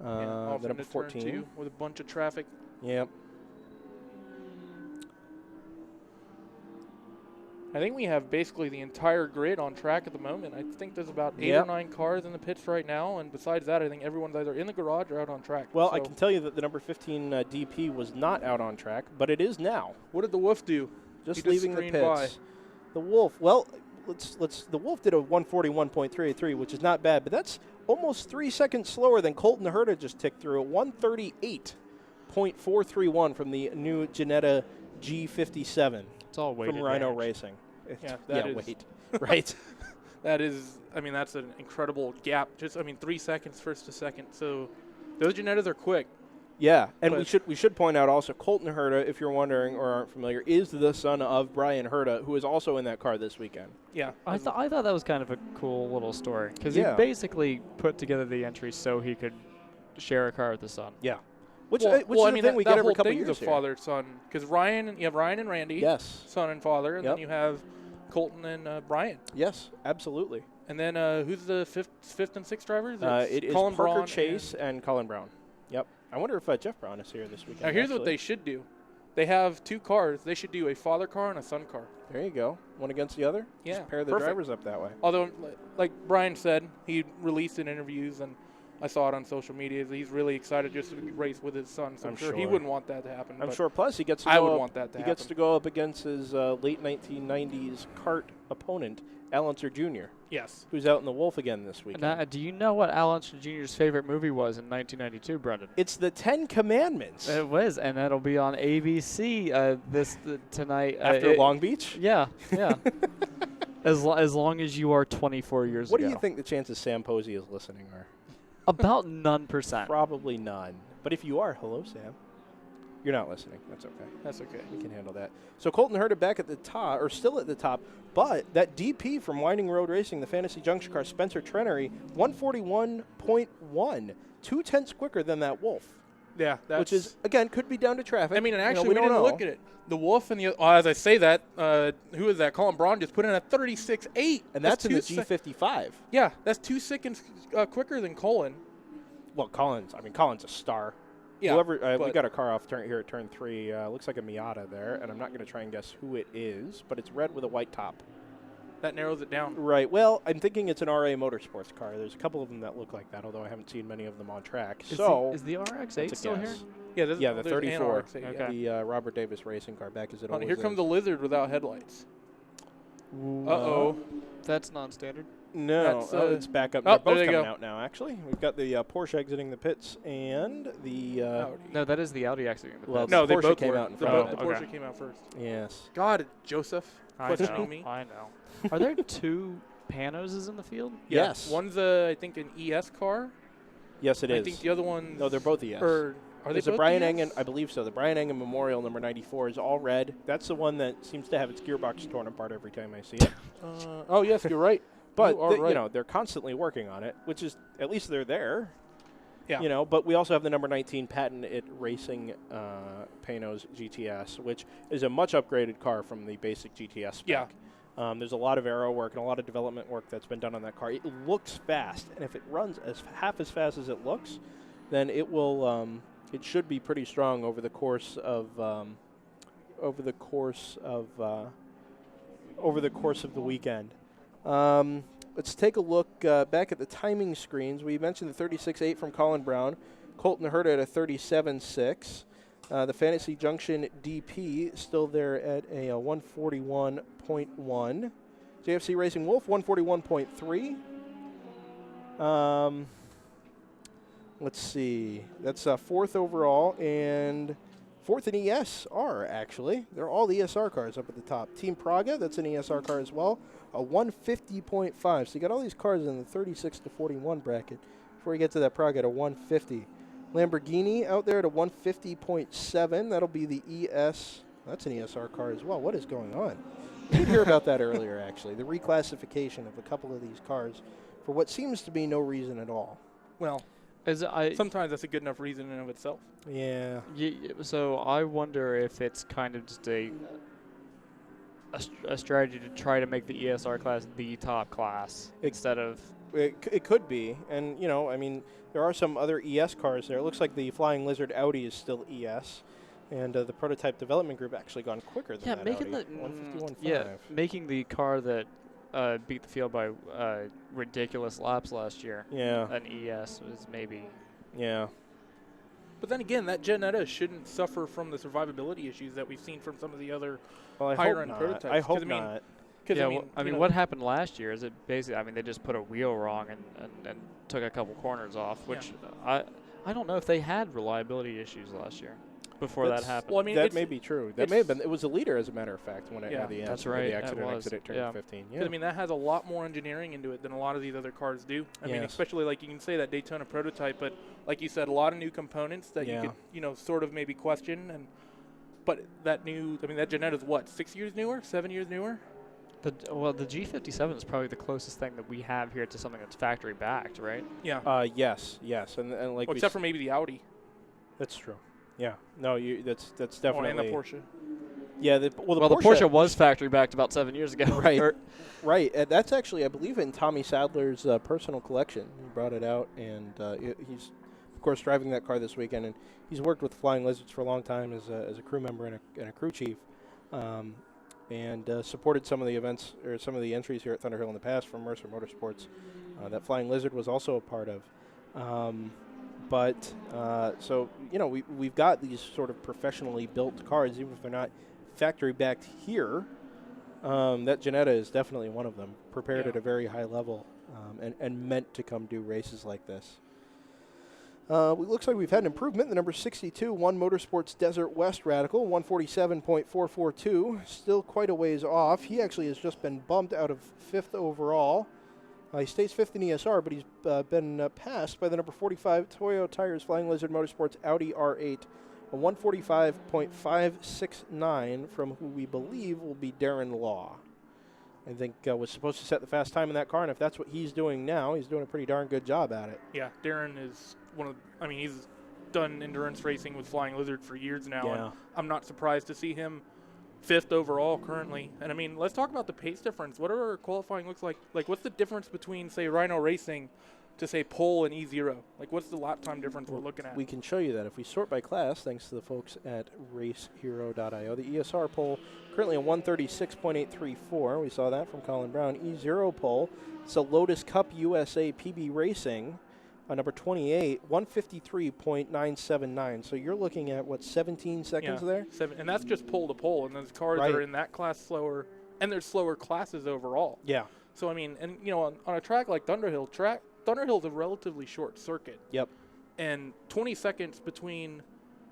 off The number into turn 14. 2 with a bunch of traffic. Yep. I think we have basically the entire grid on track at the moment. I think there's about 8 or 9 cars in the pits right now, and besides that, I think everyone's either in the garage or out on track. Well, so I can tell you that the number 15 DP was not out on track, but it is now. what did the Wolf do? Just He just leaving the screened pits. The Wolf. Well, let's. The Wolf did a 141.383, which is not bad, but that's almost 3 seconds slower than Colton Herta just ticked through. A 138.431 from the new Ginetta G57 It's all weight from Rhino advantage. Racing. Yeah, that is- weight. Right. That is, that's an incredible gap. 3 seconds first to second. So those Ginettas are quick. Yeah, and But- we should point out also Colton Herta, if you're wondering or aren't familiar, is the son of Brian Herta, who is also in that car this weekend. Yeah. I thought that was kind of a cool little story because Yeah. he basically put together the entry so he could share a car with his son. Yeah. Which well, is the thing we that get every whole couple thing's years a here. father son, because you have Ryan and Randy, Yes. son and father, and Yep. then you have Colton and Brian. Yes, absolutely. And then who's the fifth and sixth drivers? It is Colin Parker Braun Chase and Colin Brown. Yep. I wonder if Jeff Brown is here this weekend. Now here's what actually. they should do. They have 2 cars. They should do a father car and a son car. There you go. One against the other. Yeah, Just pair the perfect. drivers up that way. Although, like Brian said, he released in interviews, and I saw it on social media, that he's really excited just to race with his son. So I'm sure he sure. wouldn't want that to happen. I'm but sure. Plus, he gets to I go would up, want that to he happen. gets to go up against his late 1990s kart opponent, Al Unser Jr., Yes. who's out in the Wolf again this weekend. Now, do you know what Al Unser Jr.'s favorite movie was in 1992, Brendan? It's the 10 Commandments. It was, and that'll be on ABC tonight. After Long Beach? Yeah, yeah. as long as you are 24 years What ago. do you think the chances Sam Posey is listening are? About none percent. Probably none. But if you are, hello, Sam. You're not listening. That's okay. That's okay. We can handle that. So Colton Herta back at the top, or still at the top, but that DP from Winding Road Racing, the Fantasy Junction car, Spencer Trenery, 141.1, 2/10 quicker than that Wolf. Yeah, that's, Which is, again, could be down to traffic. and actually, we we don't didn't know. look at it. The Wolf and the as I say that, who is that? Colin Braun just put in a 36.8, And that's in the 2 G55. Yeah, that's 2 seconds quicker than Colin. Well, Colin's a star. Yeah, Whoever, we but- got a car off here at turn 3. Looks like a Miata there, and I'm not going to try and guess who it is, but it's red with a white top. That narrows it down. Right. Well, I'm thinking it's an RA Motorsports car. There's a couple of them that look like that, although I haven't seen many of them on track. Is So the RX-8 that's a still here? guess. Yeah, Yeah, the there's an 34. RX-8, yeah. Okay. The Robert Davis racing car back as it Oh, always here comes is. the Lizard without headlights. Uh-oh. That's non-standard. No, That's, it's back up. oh, They're both there they coming go. out now, actually. We've got the Porsche exiting the pits and the... Audi. No, that is the Audi exiting the Well, pits. No, they Porsche both came were. out in The front of the it. Porsche Okay. came out first. Yes. God, Joseph, I questioning know. me. I know. Are there 2 Panos in the field? Yeah, Yes. One's I think an ES car. Yes, it I is. think the other one. No, they're both ES. Or are they There's a both Brian ES? Engen, I believe so. The Brian Engen Memorial number 94 is all red. That's the one that seems to have its gearbox torn apart every time I see it. Oh yes, you're right. But You are right. you know, they're constantly working on it, which is at least they're there. Yeah. You know, but we also have the number 19 patented racing Panos GTS, which is a much upgraded car from the basic GTS spec. Yeah. There's a lot of aero work and a lot of development work that's been done on that car. It looks fast, and if it runs half as fast as it looks, then it will. It should be pretty strong over the course of the weekend. Let's take a look back at the timing screens. We mentioned the 36.8 from Colin Brown, Colton Herta at a 37.6. The Fantasy Junction DP still there at a 141.1. JFC Racing Wolf 141.3. Let's see. That's fourth overall and fourth in ESR, actually. They're all the ESR cars up at the top. Team Praga, that's an ESR car as well, a 150.5. So you got all these cars in the 36 to 41 bracket before you get to that Praga at a 150. Lamborghini out there at a 150.7. That'll be the ES. That's an ESR car as well. What is going on? We did hear about that earlier, actually. The reclassification of a couple of these cars for what seems to be no reason at all. Well, sometimes that's a good enough reason in and of itself. Yeah. So I wonder if it's kind of just a strategy to try to make the ESR class the top class instead of. It could be, and you know, I mean, there are some other ES cars there. It looks like the Flying Lizard Audi is still ES, and the prototype development group actually gone quicker than that making Audi. making the car that beat the field by ridiculous laps last year. Yeah. An ES was maybe. Yeah. But then again, that Ginetta shouldn't suffer from the survivability issues that we've seen from some of the other Well, I higher hope end not. prototypes. I hope not. Yeah, what happened last year is it basically, they just put a wheel wrong and took a couple corners off, which I don't know if they had reliability issues last year before that happened. Well, I mean, that may be true. That may have been. It was a leader, as a matter of fact, when it had the that's when right. the accident It was. exit turn 15. Yeah. I mean, that has a lot more engineering into it than a lot of these other cars do. I mean, especially like you can say that Daytona prototype, but like you said, a lot of new components that you could, sort of maybe question. But that Ginetta's what, 6 years newer, 7 years newer? The G57 is probably the closest thing that we have here to something that's factory backed, right? Yeah. Yes, and like except for maybe the Audi. That's true. Yeah. No, that's definitely. And the Porsche. Yeah. The Porsche was factory backed about 7 years ago. Right. Right. That's actually, I believe, in Tommy Sadler's personal collection. He brought it out, and he's, of course, driving that car this weekend. And he's worked with Flying Lizards for a long time as a crew member and a crew chief. And supported some of the events or some of the entries here at Thunderhill in the past from Mercer Motorsports that Flying Lizard was also a part of. So, we've got these sort of professionally built cars, even if they're not factory backed here. That Ginetta is definitely one of them, prepared at a very high level and meant to come do races like this. It looks like we've had an improvement. The number 62, One Motorsports Desert West Radical, 147.442. Still quite a ways off. He actually has just been bumped out of 5th overall. He stays 5th in ESR, but he's been passed by the number 45, Toyo Tires Flying Lizard Motorsports Audi R8, a 145.569 from who we believe will be Darren Law. I think was supposed to set the fast time in that car, and if that's what he's doing now, he's doing a pretty darn good job at it. Yeah, Darren is he's done endurance racing with Flying Lizard for years now, and I'm not surprised to see him 5th overall currently. And let's talk about the pace difference. What are our qualifying looks like? Like, what's the difference between, say, Rhino Racing to, say, Pole and E0? Like, what's the lap time difference we're looking at? We can show you that if we sort by class, thanks to the folks at racehero.io. The ESR pole currently a 136.834. We saw that from Colin Brown. E0 pole, it's a Lotus Cup USA PB Racing, number 28, 153.979. So you're looking at, 17 seconds there? And that's just pole to pole, and those cars are in that class slower, and there's slower classes overall. Yeah. So, on a track like Thunderhill, Thunderhill's a relatively short circuit. Yep. And 20 seconds between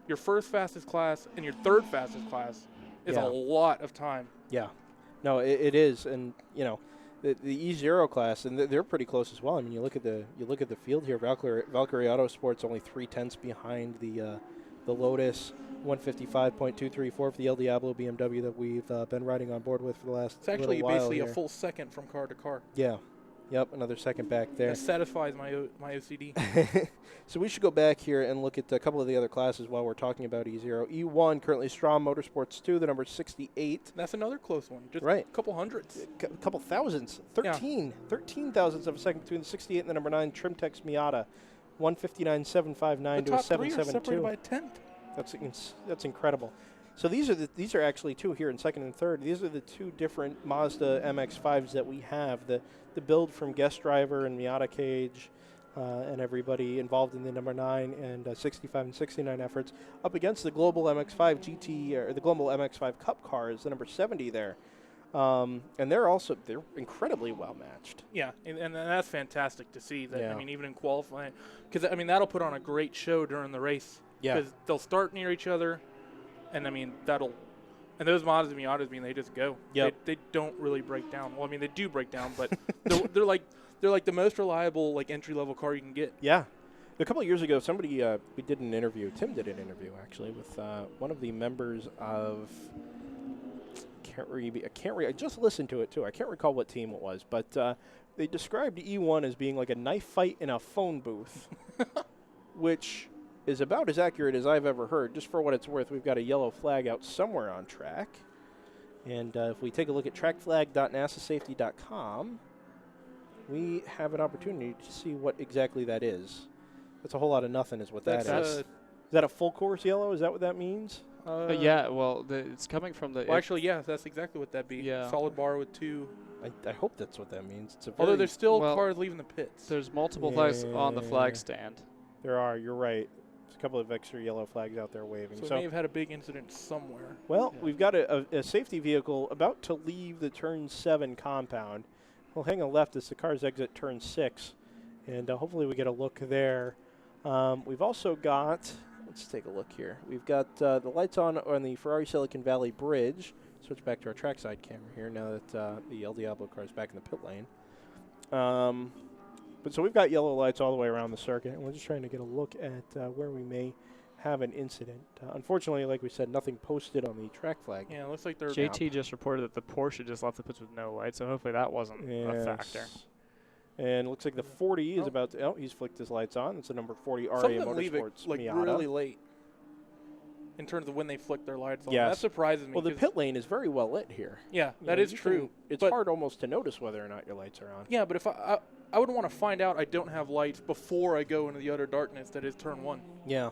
your first fastest class and your third fastest class is a lot of time. Yeah. No, it is. And, the E0 class, and they're pretty close as well. I mean, you look at the field here. Valkyrie Autosport's only 0.3 behind the Lotus, 155.234 for the El Diablo BMW that we've been riding on board with for the last It's actually little while basically here. a full second from car to car. Yeah. Yep, another second back there. That satisfies my OCD. So we should go back here and look at a couple of the other classes while we're talking about E0. E1, currently Strom Motorsports 2, the number 68. That's another close one. Just Right. a couple hundreds. A couple thousandths. 13 thousandths of a second between the 68 and the number 9, Trimtex Miata. 159.759 The to a top three are separated 772. by a tenth. That's incredible. So these are actually two here in second and third. These are the two different Mazda MX-5s that we have. The build from guest driver and Miata Cage and everybody involved in the number 9 and 65 and 69 efforts up against the Global MX-5 GT or the Global MX-5 Cup cars, the number 70 there. And they're incredibly well matched. Yeah, and that's fantastic to see. That Yeah. I mean, even in qualifying, because I mean that'll put on a great show during the race. Yeah. Because they'll start near each other, and I mean and those Mazda and Miatas, I mean, they just go. Yep. They don't really break down. Well, I mean, they do break down, but they're like the most reliable like entry level car you can get. Yeah. A couple of years ago, somebody we did an interview. Tim did an interview actually with one of the members of. I just listened to it too. I can't recall what team it was, but they described E1 as being like a knife fight in a phone booth, which is about as accurate as I've ever heard. Just for what it's worth, we've got a yellow flag out somewhere on track, and if we take a look at trackflag.nasasafety.com, we have an opportunity to see what exactly that is. That's a whole lot of nothing, is what that is. Is that a full course yellow? Is that what that means? Yeah, well, it's coming from the. Well, actually, yeah, that's exactly what that'd be. Yeah. Solid bar with 2. I hope that's what that means. It's a Although very there's still well, cars leaving the pits. There's multiple flags on the flag stand. There are. You're right. There's a couple of extra yellow flags out there waving. So, may have had a big incident somewhere. Well, we've got a safety vehicle about to leave the turn 7 compound. We'll hang a left as the cars exit turn 6, and hopefully we get a look there. We've also got. Let's take a look here. We've got the lights on the Ferrari Silicon Valley Bridge. Switch back to our trackside camera here now that the El Diablo car is back in the pit lane. But so we've got yellow lights all the way around the circuit, and we're just trying to get a look at where we may have an incident. Unfortunately, like we said, nothing posted on the track flag. Yeah, it looks like they're. JT just reported that the Porsche just left the pits with no lights, so hopefully that wasn't a factor. And it looks like the 40 is about to. Oh, he's flicked his lights on. It's a number 40 RA Some of them leave it Motorsports like Miata. really late. In terms of when they flick their lights on. Yes. That surprises me. Well, the pit lane is very well lit here. Yeah, that is true. It's hard almost to notice whether or not your lights are on. Yeah, but if I would want to find out I don't have lights before I go into the utter darkness that is turn 1. Yeah.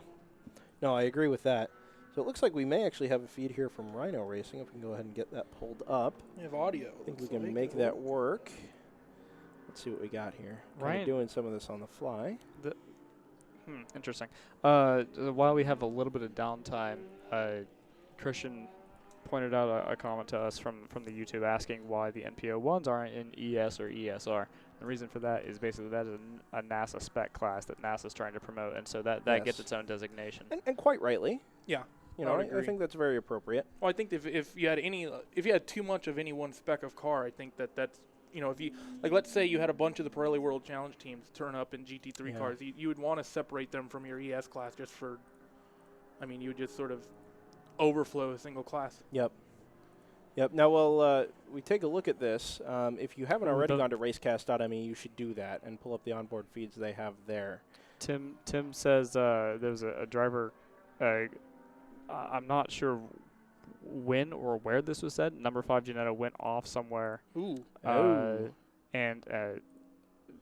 No, I agree with that. So it looks like we may actually have a feed here from Rhino Racing. If we can go ahead and get that pulled up. We have audio. I think we can make that work. Let's see what we got here. Kind of doing some of this on the fly. Interesting. While we have a little bit of downtime, Christian pointed out a comment to us from the YouTube asking why the NPO1s aren't in ES or ESR. The reason for that is basically that is a NASA spec class that NASA's trying to promote, and so that gets its own designation. And quite rightly. Yeah. You know, I think that's very appropriate. Well, I think if you had too much of any one spec of car, I think that's if you let's say you had a bunch of the Pirelli World Challenge teams turn up in GT3 cars, you would want to separate them from your ES class just for. I mean, you would just sort of overflow a single class. Yep. Now, we take a look at this. If you haven't already gone to racecast.me, you should do that and pull up the onboard feeds they have there. Tim says there's a driver. I'm not sure when or where this was said. Number 5 Ginetta went off somewhere. Ooh. And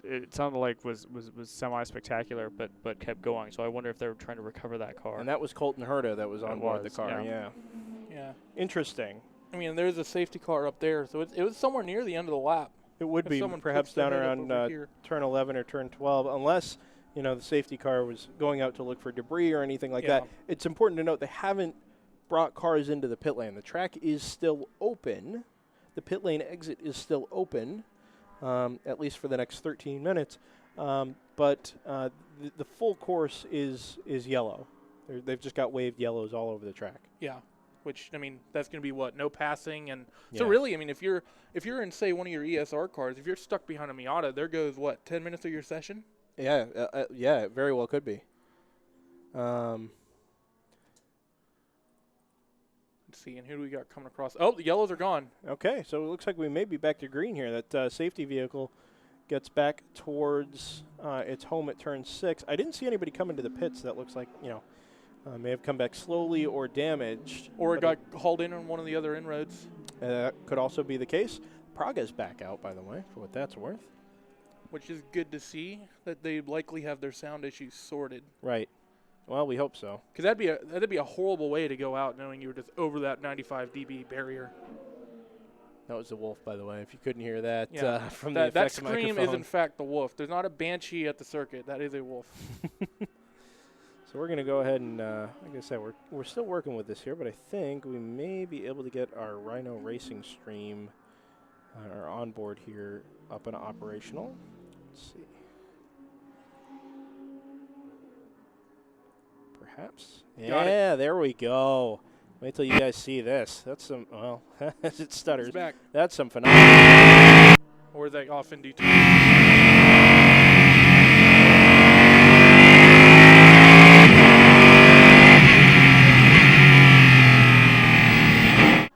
it sounded like was semi-spectacular, but kept going. So I wonder if they were trying to recover that car. And that was Colton Herta that was on board the car. Yeah. Interesting. I mean, there's a safety car up there, so it was somewhere near the end of the lap. It would be perhaps down around turn 11 or turn 12, unless the safety car was going out to look for debris or anything like that. It's important to note they haven't brought cars into the pit lane. The track is still open. The pit lane exit is still open, at least for the next 13 minutes. But the full course is yellow. They've just got waved yellows all over the track. Yeah. Which, I mean, that's going to be what? No passing. And so really, I mean, if you're in, say, one of your ESR cars, if you're stuck behind a Miata, there goes, 10 minutes of your session? Yeah, it very well could be. Let's see, and who do we got coming across? Oh, the yellows are gone. Okay, so it looks like we may be back to green here. That safety vehicle gets back towards its home at turn 6. I didn't see anybody come into the pits that looks like, may have come back slowly or damaged. Or it got hauled in on one of the other inroads. Could also be the case. Praga's back out, by the way, for what that's worth. Which is good to see, that they likely have their sound issues sorted. Right. Well, we hope so. Because that'd be a horrible way to go out knowing you were just over that 95 dB barrier. That was the wolf, by the way, if you couldn't hear that from the that effects scream microphone. is, in fact, the wolf. There's not a banshee at the circuit. That is a wolf. So we're going to go ahead and, like I said, we're still working with this here, but I think we may be able to get our Rhino Racing stream, our onboard here, up and operational. Let's see. Perhaps. Yeah, there we go. Wait till you guys see this. That's some, well, as it stutters. It's back. That's some phenomenal. Or is that off in due I'm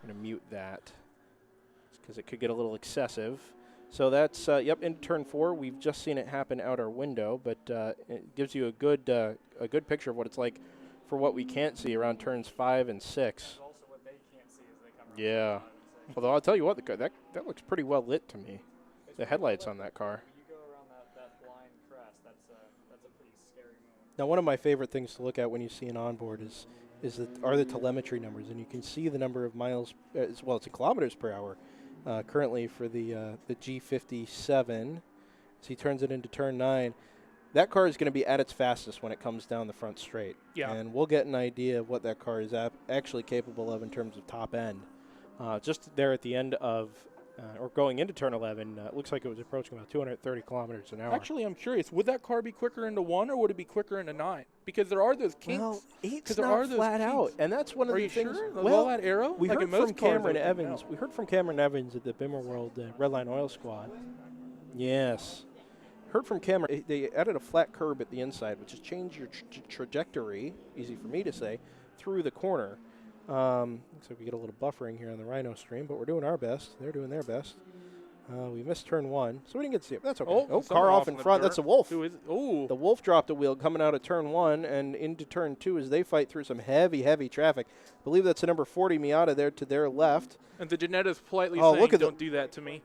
going to mute that because it could get a little excessive. So that's, yep, in turn 4. We've just seen it happen out our window, but it gives you a good picture of what it's like for what we can't see around turns 5 and 6. Also, what they can't see as they come around. Yeah. Although I'll tell you what, that looks pretty well lit to me. The headlights on that car. When you go around that blind crest, that's a pretty scary moment. Now, one of my favorite things to look at when you see an onboard are the telemetry numbers, and you can see the number of miles, as well, it's in kilometers per hour. Currently for the G57, as he turns it into turn 9, that car is going to be at its fastest when it comes down the front straight. Yeah. And we'll get an idea of what that car is actually capable of in terms of top end. Just there at the end of, or going into turn 11, it looks like it was approaching about 230 kilometers an hour. Actually, I'm curious. Would that car be quicker into 1 or would it be quicker into 9? Because there are those kinks. Well, 8's there not are those flat out, kinks. and that's one of Are the you things. sure? Well, that arrow? we like heard in most from cars, Cameron I wouldn't Evans. know. We heard from Cameron Evans at the Bimmer World Redline Oil Squad. Yes. Heard from Cameron. They added a flat curb at the inside, which has changed your trajectory, easy for me to say, through the corner. Looks like we get a little buffering here on the Rhino stream, but we're doing our best. They're doing their best. We missed turn 1, so we didn't get to see it. That's okay. Oh, car off in the front. dirt. That's a wolf. Who is it? Oh. The wolf dropped a wheel coming out of turn 1 and into turn 2 as they fight through some heavy, heavy traffic. I believe that's the number 40 Miata there to their left. And the Ginetta's politely Oh, saying, look at don't do that to me.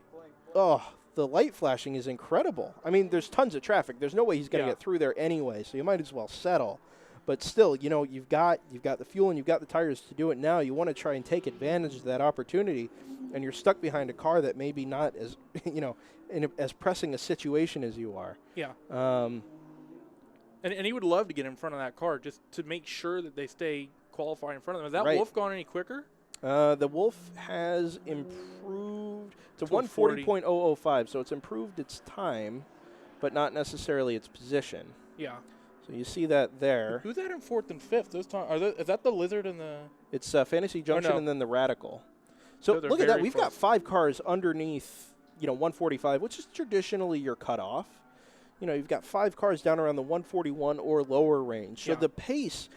Oh, the light flashing is incredible. I mean, there's tons of traffic. There's no way he's going to get through there anyway, so you might as well settle. But still, you've got the fuel and you've got the tires to do it now. You want to try and take advantage of that opportunity, and you're stuck behind a car that maybe not as, in as pressing a situation as you are. Yeah. And he would love to get in front of that car just to make sure that they stay qualified in front of them. Has that Right. Wolf gone any quicker? The Wolf has improved to 140.005, so it's improved its time, but not necessarily its position. Yeah. So you see that there. Who's that in 4th and 5th? Those is that the Lizard and the... It's Fantasy Junction and then the Radical. So they're look at that. very We've got 5 cars underneath, 145, which is traditionally your cutoff. You've got 5 cars down around the 141 or lower range. So the pace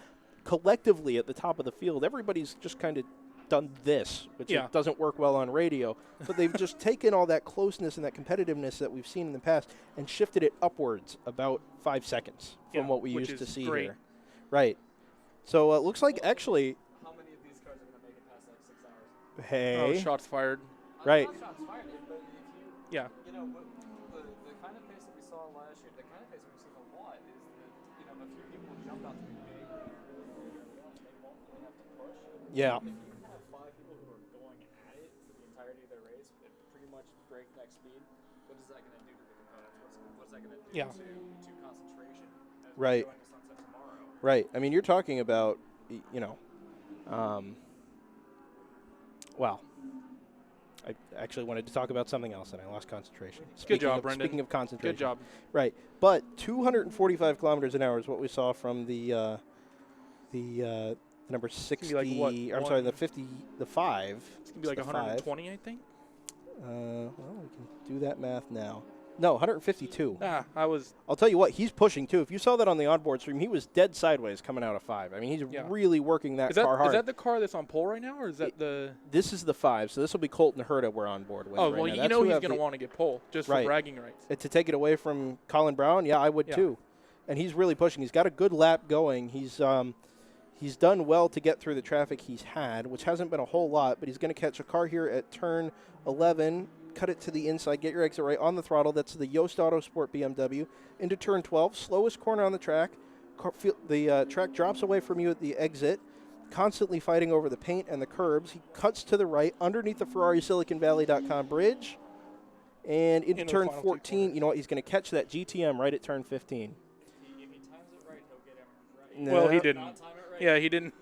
collectively at the top of the field, everybody's just kind of done this, which it doesn't work well on radio. But they've just taken all that closeness and that competitiveness that we've seen in the past and shifted it upwards about 5 seconds from what we used to see here. Right. So it looks like actually... How many of these cars are going to make it past like 6 hours? Hey. Oh, shots fired. Right. Not shots fired, but if you... Yeah. The kind of pace that we saw last year, the kind of pace that we've seen a lot is that, if a few people jump out to be big, they won't really have to push. Yeah. If you have 5 people who are going at it for the entirety of their race at pretty much breakneck speed, what is that going to do to the components? What's that going to do to concentration as Right. we're going to sunset tomorrow? Right. I mean, you're talking about, well, I actually wanted to talk about something else, and I lost concentration. Good job, Brendan. Speaking of concentration. Good job. Right. But 245 kilometers an hour is what we saw from the number 60. Like what, I'm sorry, the 50, the 5. It's going to be like 120, I think. Well, we can do that math now. No, 152. I'll tell you what, he's pushing too. If you saw that on the onboard stream, he was dead sideways coming out of 5. I mean, he's really working that car hard. Is that the car that's on pole right now, or is that the? This is the 5, so this will be Colton Herta we're on board with. Oh right well, now. you know he's going to want to get pole just for bragging rights. To take it away from Colin Brown, yeah, I would too. And he's really pushing. He's got a good lap going. He's done well to get through the traffic he's had, which hasn't been a whole lot, but he's going to catch a car here at turn 11. Cut it to the inside, get your exit right on the throttle. That's the Yost Autosport BMW. Into turn 12, slowest corner on the track. The track drops away from you at the exit, constantly fighting over the paint and the curbs. He cuts to the right underneath the Ferrari SiliconValley.com bridge. And into turn 14, you know what? He's going to catch that GTM right at turn 15. If he times it right, he'll get him right. Well, he didn't. Yeah, he didn't.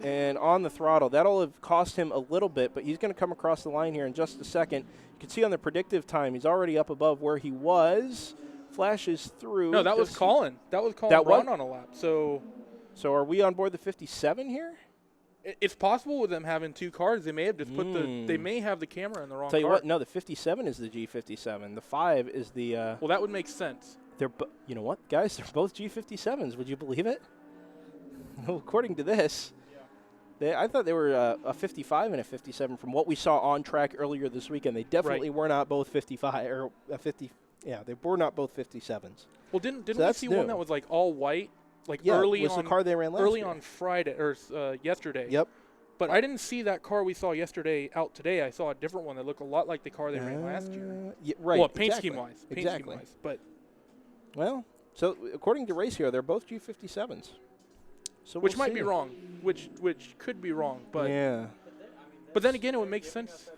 And on the throttle, that'll have cost him a little bit, but he's going to come across the line here in just a second. You can see on the predictive time, he's already up above where he was. Flashes through. No, that was Colin. That was Colin Brown on a lap. So are we on board the 57 here? It's possible with them having 2 cars, they may have just put they may have the camera in the wrong car. Tell you what, no, the 57 is the G57. The 5 is the. Well, that would make sense. You know what, guys? They're both G57s. Would you believe it? Well, according to this. I thought they were a 55 and a 57 from what we saw on track earlier this weekend. They definitely were not both 55 or 50. Yeah, they were not both 57s. Well, didn't we see one that was like all white, like early was on the car they ran last early year. on Friday or yesterday? Yep. But I didn't see that car we saw yesterday out today. I saw a different one that looked a lot like the car they ran last year. Yeah, right. Well, paint scheme wise. But so according to Race Hero, they're both G57s. So which might be wrong, which could be wrong, but But then again, it would make sense.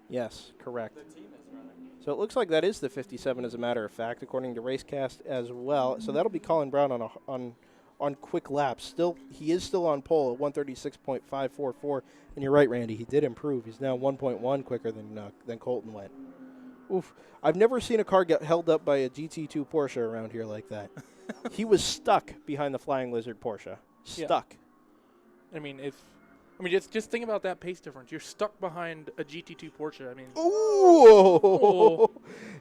Yes, correct. So it looks like that is the 57, as a matter of fact, according to Racecast as well. So that'll be Colin Brown on quick laps. He is still on pole at 136.544. And you're right, Randy. He did improve. He's now 1.1 quicker than Colton went. Oof! I've never seen a car get held up by a GT2 Porsche around here like that. He was stuck behind the Flying Lizard Porsche. Stuck. Yeah. I mean, just think about that pace difference. You're stuck behind a GT2 Porsche. I mean, ooh,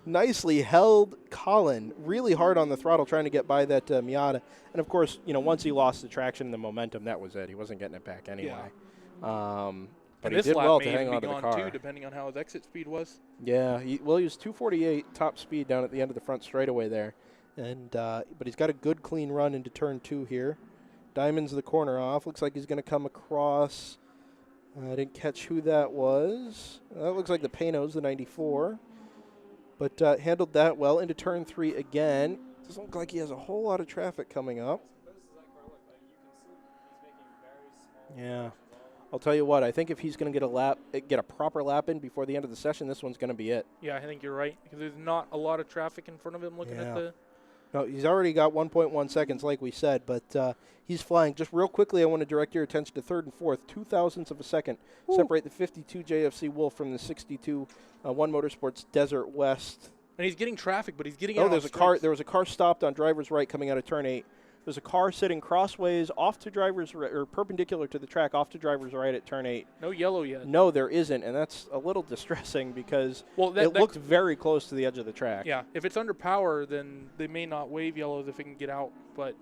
nicely held, Colin. Really hard on the throttle, trying to get by that Miata. And of course, once he lost the traction and the momentum, that was it. He wasn't getting it back anyway. Yeah. But and he did well to hang on to the car. Too, depending on how his exit speed was. Yeah, he was 248 top speed down at the end of the front straightaway there, and but he's got a good clean run into turn 2 here. Diamond's the corner off. Looks like he's going to come across. I didn't catch who that was. That looks like the Panos, the 94. But handled that well into turn 3 again. Doesn't look like he has a whole lot of traffic coming up. Yeah. I'll tell you what, I think if he's going to get a proper lap in before the end of the session, this one's going to be it. Yeah, I think you're right, because there's not a lot of traffic in front of him looking at the... No, he's already got 1.1 seconds, like we said, but he's flying. Just real quickly, I want to direct your attention to 3rd and 4th. 0.02 of a second separate the 52 JFC Wolf from the 62 One Motorsports Desert West. And he's getting traffic, but he's getting out. There was a car stopped on driver's right coming out of turn 8. There's a car sitting crossways off to driver's right, or perpendicular to the track off to driver's right at turn 8. No yellow yet. No, there isn't, and that's a little distressing because it looked very close to the edge of the track. Yeah, if it's under power, then they may not wave yellows if it can get out. But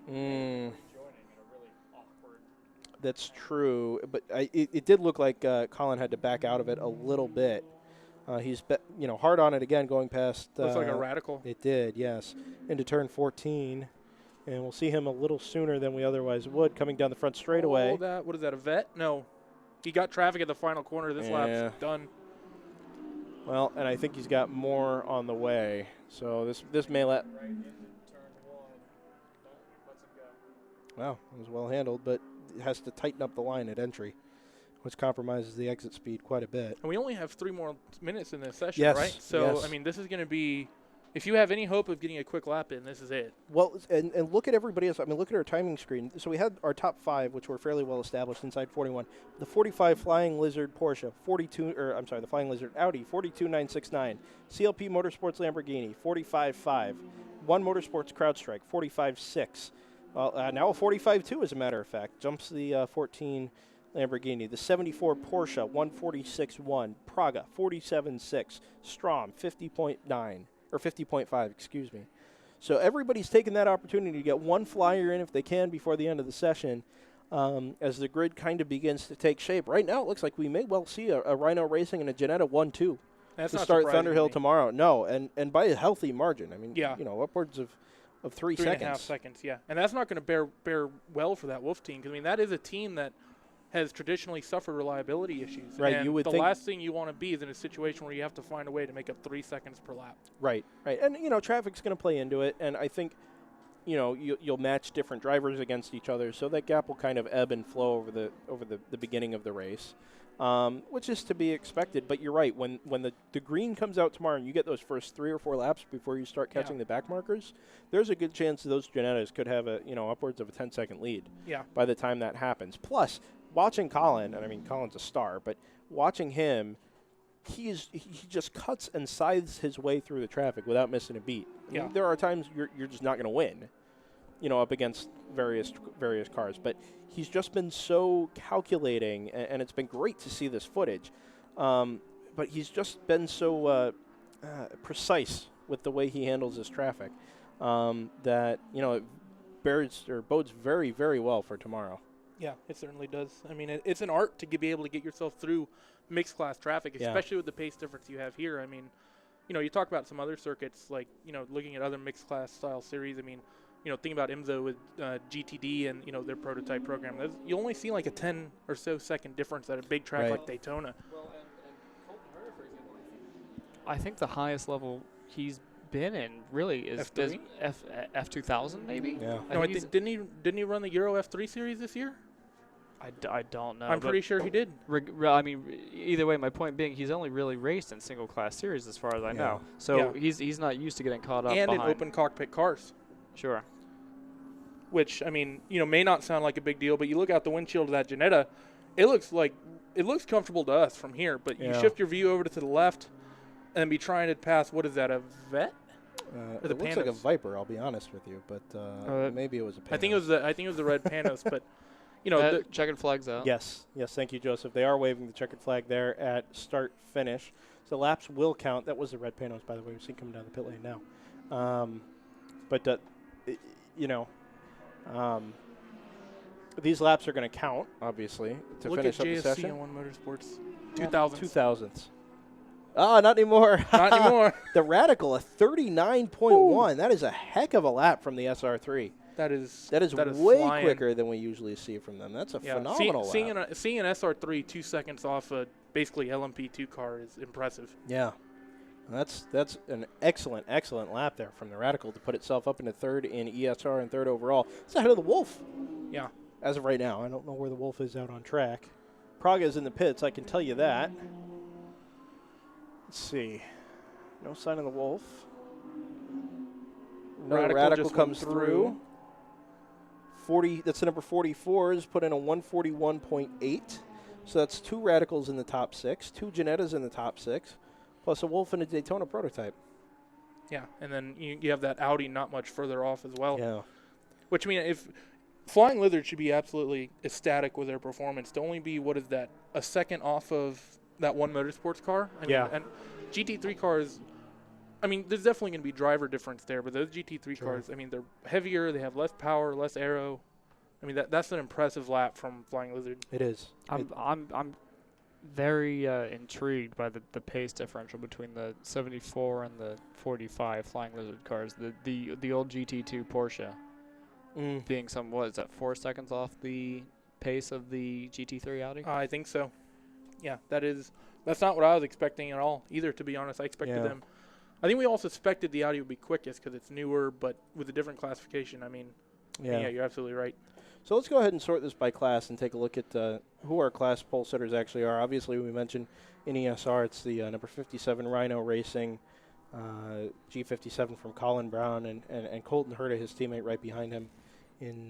that's true. But it did look like Colin had to back out of it a little bit. He's hard on it again, going past. Looks like a radical. It did, yes, into turn 14. And we'll see him a little sooner than we otherwise would, coming down the front straightaway. What is that, a vet? No. He got traffic at the final corner. This lap's done. Well, and I think he's got more on the way. So this may let... Wow, it was well handled, but it has to tighten up the line at entry, which compromises the exit speed quite a bit. And we only have 3 more minutes in this session, right? So, I mean, this is going to be... If you have any hope of getting a quick lap in, this is it. Well, and look at everybody else. I mean, look at our timing screen. So we had our top 5, which were fairly well established inside 41. The 45 Flying Lizard Porsche, the Flying Lizard Audi, 42969. CLP Motorsports Lamborghini, 45.5. One Motorsports CrowdStrike, 45.6. Now a 45.2, as a matter of fact. Jumps the 14 Lamborghini. The 74 Porsche, 146.1. Praga, 47.6. Strom, 50.9. or 50.5, excuse me. So everybody's taking that opportunity to get one flyer in if they can before the end of the session. As the grid kind of begins to take shape. Right now, it looks like we may well see a Rhino Racing and a Ginetta 1-2 That's to not start surprising to Thunderhill me. tomorrow. No, and by a healthy margin. I mean, Yeah. upwards of 3 3.5 seconds. seconds, yeah. And that's not going to bear well for that Wolf team, because, I mean, that is a team that has traditionally suffered reliability issues. Right, And you would the think- last thing you want to be is in a situation where you have to find a way to make up 3 seconds per lap. Right. And, traffic's going to play into it, and I think, you'll match different drivers against each other, so that gap will kind of ebb and flow over the beginning of the race, which is to be expected. But you're right, when the green comes out tomorrow and you get those first 3 or 4 laps before you start catching the back markers, there's a good chance those Ginettas could have upwards of a 10-second lead by the time that happens. Plus, watching Colin, and I mean Colin's a star, but watching him, he just cuts and scythes his way through the traffic without missing a beat. I mean, there are times you're just not going to win, up against various cars. But he's just been so calculating, and it's been great to see this footage. But he's just been so precise with the way he handles his traffic that it bodes very, very well for tomorrow. Yeah, it certainly does. I mean, it's an art to be able to get yourself through mixed class traffic, especially with the pace difference you have here. I mean, you talk about some other circuits, like, looking at other mixed class style series. I mean, think about IMSA with GTD and, their prototype program. You only see like a 10 or so second difference at a big track like Daytona. Well, and Colton Herter, for example, I think the highest level he's been in really is F3? F2000 maybe. Yeah. No, didn't he run the Euro F3 series this year? I don't know. I'm pretty sure he did. I mean, either way, my point being, he's only really raced in single class series as far as I know. So he's not used to getting caught up. And behind. in open cockpit cars. Sure. Which, I mean, may not sound like a big deal, but you look out the windshield of that Ginetta, it looks comfortable to us from here, but you shift your view over to the left and be trying to pass, what is that, a Vet? It looks like a Viper, I'll be honest with you, but maybe it was a Panos. I think it was the red Panos, but checkered flags out. Yes, thank you, Joseph. They are waving the checkered flag there at start finish. So laps will count. That was the red Panos, by the way. We've seen coming down the pit lane now. These laps are going to count, obviously, to look finish at up the JSC session. on One Motorsports. 2000s. Ah, not anymore. Not anymore. The Radical, a 39.1. That is a heck of a lap from the SR3. That is way flying. quicker than we usually see from them. That's a phenomenal lap. Seeing an SR3 2 seconds off a basically LMP2 car is impressive. Yeah. That's an excellent lap there from the Radical to put itself up into third in ESR and third overall. It's ahead of the Wolf. Yeah. As of right now. I don't know where the Wolf is out on track. Praga's in the pits, I can tell you that. Let's see. No sign of the Wolf. No, Radical comes through. 40. That's the number 44. Is put in a 141.8. So that's 2 Radicals in the top 6, 2 Ginettas in the top 6, plus a Wolf and a Daytona prototype. Yeah, and then you have that Audi not much further off as well. Yeah. Which, I mean, if Flying Lizard should be absolutely ecstatic with their performance. To only be, what is that, a second off of that One Motorsports car? I mean, and GT3 cars, I mean, there's definitely going to be driver difference there, but those GT3 cars, I mean, they're heavier, they have less power, less aero. I mean, that's an impressive lap from Flying Lizard. It is. I'm very intrigued by the pace differential between the 74 and the 45 Flying Lizard cars. The old GT2 Porsche being 4 seconds off the pace of the GT3 Audi? I think so. Yeah, that's not what I was expecting at all either, to be honest. I expected them. I think we all suspected the Audi would be quickest because it's newer, but with a different classification. I mean, yeah, you're absolutely right. So let's go ahead and sort this by class and take a look at who our class pole sitters actually are. Obviously, we mentioned in ESR, it's the number 57 Rhino Racing, G57 from Colin Brown, and Colton Herta, his teammate, right behind him in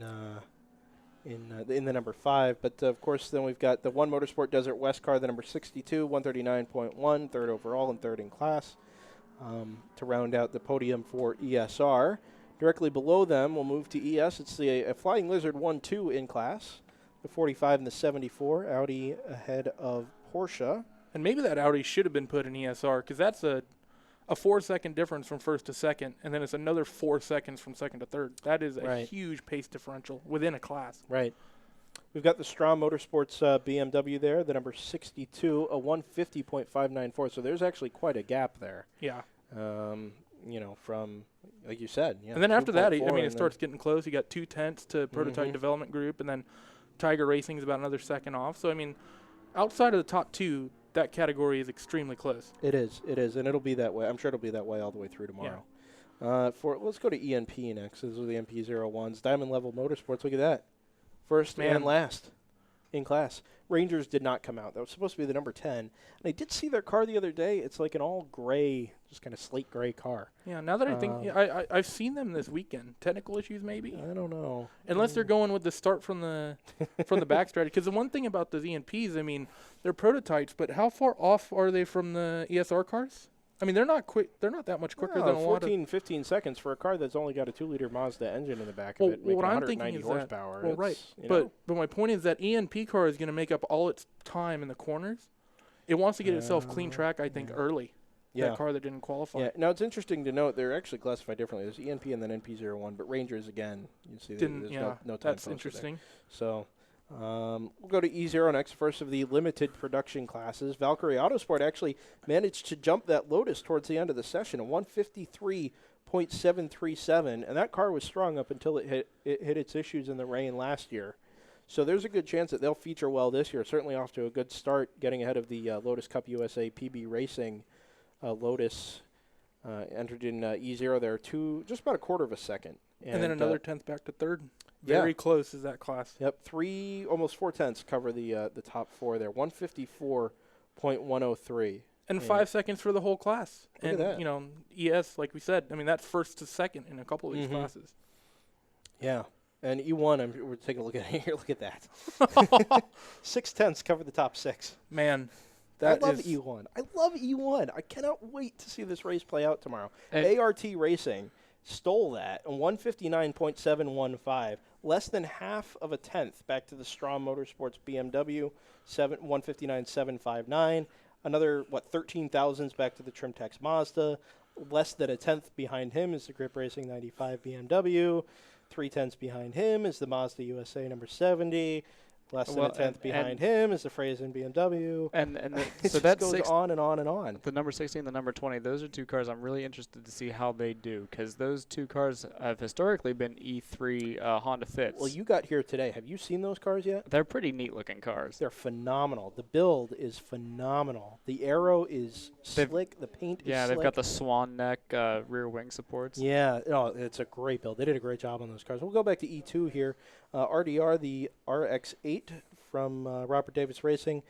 the number 5. But, of course, then we've got the One Motorsport Desert West car, the number 62, 139.1, third overall and third in class, to round out the podium for ESR. Directly below them, we'll move to ES. It's the Flying Lizard 1-2 in class, the 45 and the 74, Audi ahead of Porsche. And maybe that Audi should have been put in ESR because that's a a 4-second difference from first to second, and then it's another 4 seconds from second to third. That is a Right. huge pace differential within a class. Right. We've got the Strom Motorsports BMW there, the number 62, a 150.594. So there's actually quite a gap there. Yeah. From, like you said. Yeah, and then after that, I 2.4 mean, it starts getting close. You got 2/10 to Prototype Mhm. Development Group, and then Tiger Racing is about another second off. So, I mean, outside of the top two, that category is extremely close. It is, and it'll be that way. I'm sure it'll be that way all the way through tomorrow. Let's go to ENP next. Those are the MP01s. Diamond Level Motorsports, look at that. First and last in class. Rangers did not come out. That was supposed to be the number 10. And I did see their car the other day. It's like an all gray, just kind of slate gray car. Yeah, now that I think, I've seen them this weekend. Technical issues, maybe? I don't know. Unless they're going with the start from the back strategy. Because the one thing about the ENPs, I mean, they're prototypes, but how far off are they from the ESR cars? I mean, they're not quick. They're not that much quicker than a lot of 14, 15 seconds for a car that's only got a 2-liter Mazda engine in the back of it, making what I'm 190 thinking is horsepower. Well, right. But my point is that ENP car is going to make up all its time in the corners. It wants to get itself clean track, I think, early. That car that didn't qualify. Yeah. Now, it's interesting to note they're actually classified differently. There's ENP and then NP01, but Rangers, again, you see there's no time that's posted interesting. there. So we'll go to E0 next, first of the limited production classes. Valkyrie Autosport actually managed to jump that Lotus towards the end of the session, a 153.737, and that car was strong up until it hit its issues in the rain last year. So there's a good chance that they'll feature well this year. Certainly off to a good start, getting ahead of the Lotus Cup USA PB Racing Lotus. Entered in E0 there, just about a quarter of a second. And then another 10th back to third. Very close is that class. Yep, almost 4/10 cover the top four there. 154.103. And 5 seconds for the whole class. Look at that. ES, like we said, I mean, that's first to second in a couple of these classes. Yeah. And E1, we're taking a look at it here. Look at that. 6/10 cover the top six. Man. I love E1. I love E1. I cannot wait to see this race play out tomorrow. ART Racing stole that on 159.715, less than half of a tenth back to the Strom Motorsports BMW, 159.759. Another, 13 thousandths back to the Trimtex Mazda. Less than a tenth behind him is the Grip Racing 95 BMW. 3/10 behind him is the Mazda USA number 70. Less than a tenth behind him is the Frazen BMW. So that goes on and on and on. The number 16 and the number 20, those are two cars I'm really interested to see how they do, because those two cars have historically been E3 Honda Fits. Well, you got here today. Have you seen those cars yet? They're pretty neat-looking cars. They're phenomenal. The build is phenomenal. The aero is slick. The paint is slick. Yeah, they've got the swan neck rear wing supports. Yeah, it's a great build. They did a great job on those cars. We'll go back to E2 here. RDR, the RX-8 from Robert Davis Racing,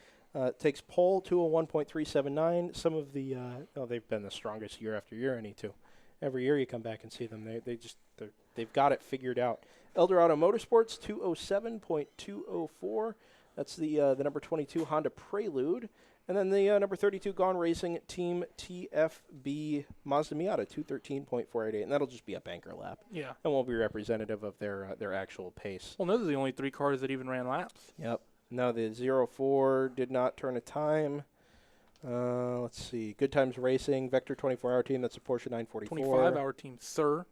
takes pole 201.379. Some of the they've been the strongest year after year in E2. Every year you come back and see them. They've got it figured out. Eldorado Motorsports 207.204. That's the number 22 Honda Prelude. And then the number 32 Gone Racing Team TFB Mazda Miata 213.488, and that'll just be a banker lap. Yeah, and won't be representative of their actual pace. Well, those are the only three cars that even ran laps. Yep. No, the 04 did not turn a time. Let's see. Good Times Racing, Vector 24-hour team. That's a Porsche 944. 25-hour team, sir.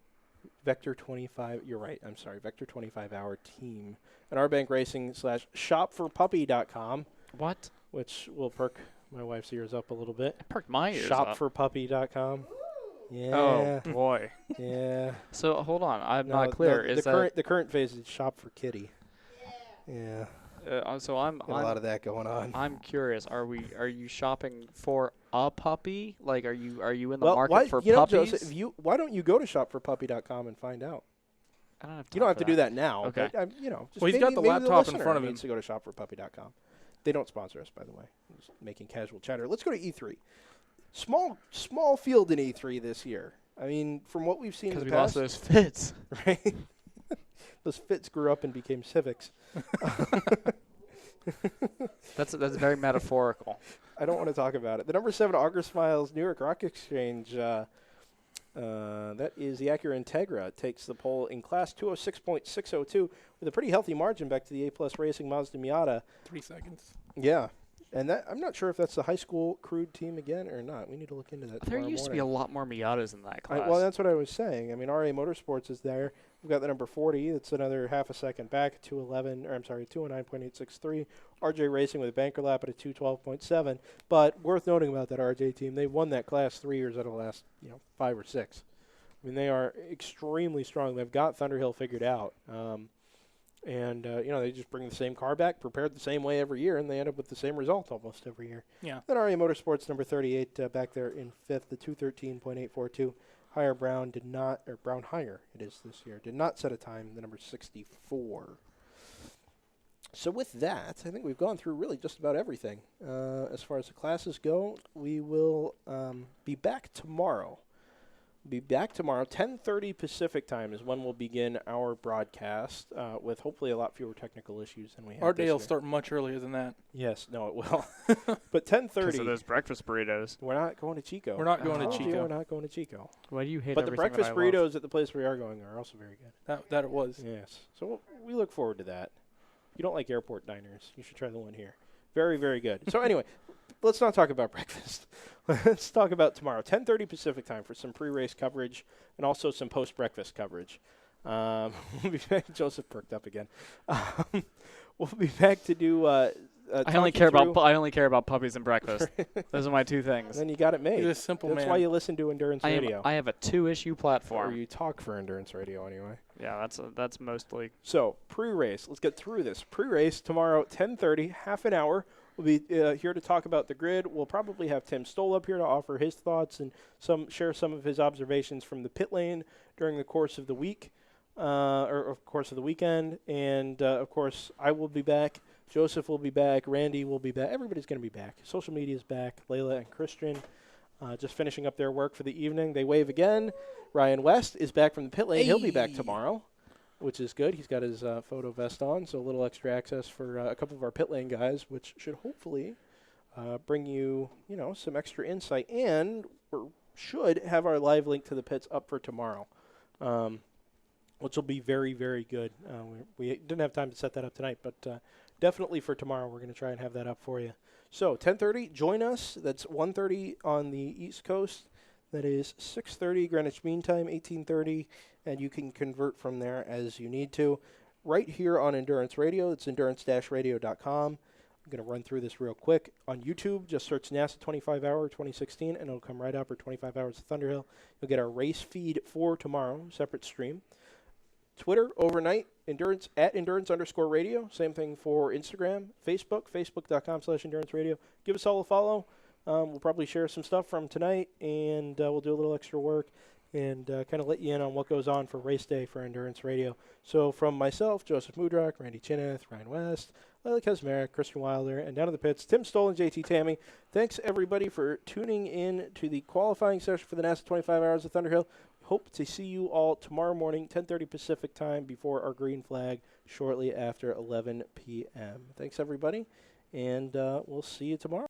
Vector 25. You're right. I'm sorry. Vector 25-hour team. And RBank Racing / shopforpuppy.com. What? Which will perk my wife's ears up a little bit. Perk my ears Shopforpuppy.com. Yeah. Oh, boy. Yeah. So, hold on. I'm not clear. The current phase is Shop for Kitty. Yeah. So I'm a lot of that going on. I'm curious. Are you shopping for a puppy? Like, are you in the market for puppies? Joseph, why don't you go to shopforpuppy.com and find out? I don't have time. You don't have to do that now. Okay. But, just he's got the laptop in front of him. Needs to go to shopforpuppy.com. They don't sponsor us, by the way. I'm just making casual chatter. Let's go to E3. Small field in E3 this year. I mean, from what we've seen in the past. Because we lost those Fits. Right? Those Fits grew up and became Civics. That's very metaphorical. I don't want to talk about it. The number 7 Auger Smiles New York Rock Exchange, that is the Acura Integra. It takes the pole in class 206.602 with a pretty healthy margin back to the A-Plus Racing Mazda Miata. 3 seconds. Yeah. And that I'm not sure if that's the high school crewed team again or not. We need to look into that. There used to be a lot more Miatas in that class. Well, that's what I was saying. I mean, RA Motorsports is there. We've got the number 40. It's another half a second back, 209.863. RJ Racing with a banker lap at a 212.7. But worth noting about that RJ team, they won that class 3 years out of the last 5 or 6. I mean, they are extremely strong. They've got Thunderhill figured out. And they just bring the same car back, prepared the same way every year, and they end up with the same result almost every year. Yeah. Then RA Motorsports, number 38, back there in 5th, the 213.842. Higher Brown did not, or Brown Higher it is this year, did not set a time, the number 64. So with that, I think we've gone through really just about everything. As far as the classes go, we will be back tomorrow. 10:30 Pacific time is when we'll begin our broadcast with hopefully a lot fewer technical issues than we had. Our this day will year. start much earlier than that. Yes, no, it will. But 10:30. Because of those breakfast burritos. We're not going to Chico. We're not going to We're Chico. not going to Chico. Why do you hate But the everything breakfast that I love? burritos at the place we are going are also very good. That it was. Yes. So we look forward to that. If you don't like airport diners, you should try the one here. Very, very good. So anyway, let's not talk about breakfast. Let's talk about tomorrow, 10:30 Pacific time for some pre-race coverage and also some post-breakfast coverage. We'll be back. Joseph perked up again. We'll be back to do. I only care about puppies and breakfast. Those are my two things. Then you got it made. He's a simple That's man. why you listen to Endurance Radio. I have a 2-issue platform. Or you talk for Endurance Radio anyway. Yeah, that's mostly. So pre-race, let's get through this. Pre-race tomorrow, 10:30, half an hour. We'll be here to talk about the grid. We'll probably have Tim Stoll up here to offer his thoughts and share some of his observations from the pit lane during the course of the week, or of course of the weekend. And of course, I will be back. Joseph will be back. Randy will be back. Everybody's going to be back. Social media is back. Layla and Christian just finishing up their work for the evening. They wave again. Ryan West is back from the pit lane. Hey. He'll be back tomorrow, which is good. He's got his photo vest on, so a little extra access for a couple of our pit lane guys, which should hopefully bring you, some extra insight. And we should have our live link to the pits up for tomorrow, which will be very, very good. We didn't have time to set that up tonight, but definitely for tomorrow we're going to try and have that up for you. So 10:30, join us. That's 1:30 on the East Coast. That is 6:30 Greenwich Mean Time, 18:30, and you can convert from there as you need to. Right here on Endurance Radio, it's endurance-radio.com. I'm going to run through this real quick. On YouTube, just search NASA 25 Hour 2016, and it'll come right up, or 25 Hours of Thunderhill. You'll get our race feed for tomorrow, separate stream. Twitter, overnight, @endurance_radio. Same thing for Instagram, facebook.com/endurance radio. Give us all a follow. We'll probably share some stuff from tonight, and we'll do a little extra work and kind of let you in on what goes on for race day for Endurance Radio. So from myself, Joseph Mudrock, Randy Chineth, Ryan West, Lila Kazmarek, Christian Wilder, and down to the pits, Tim Stoll and JT Tammy. Thanks, everybody, for tuning in to the qualifying session for the NASA 25 Hours of Thunderhill. Hope to see you all tomorrow morning, 10:30 Pacific time, before our green flag, shortly after 11 p.m. Thanks, everybody, and we'll see you tomorrow.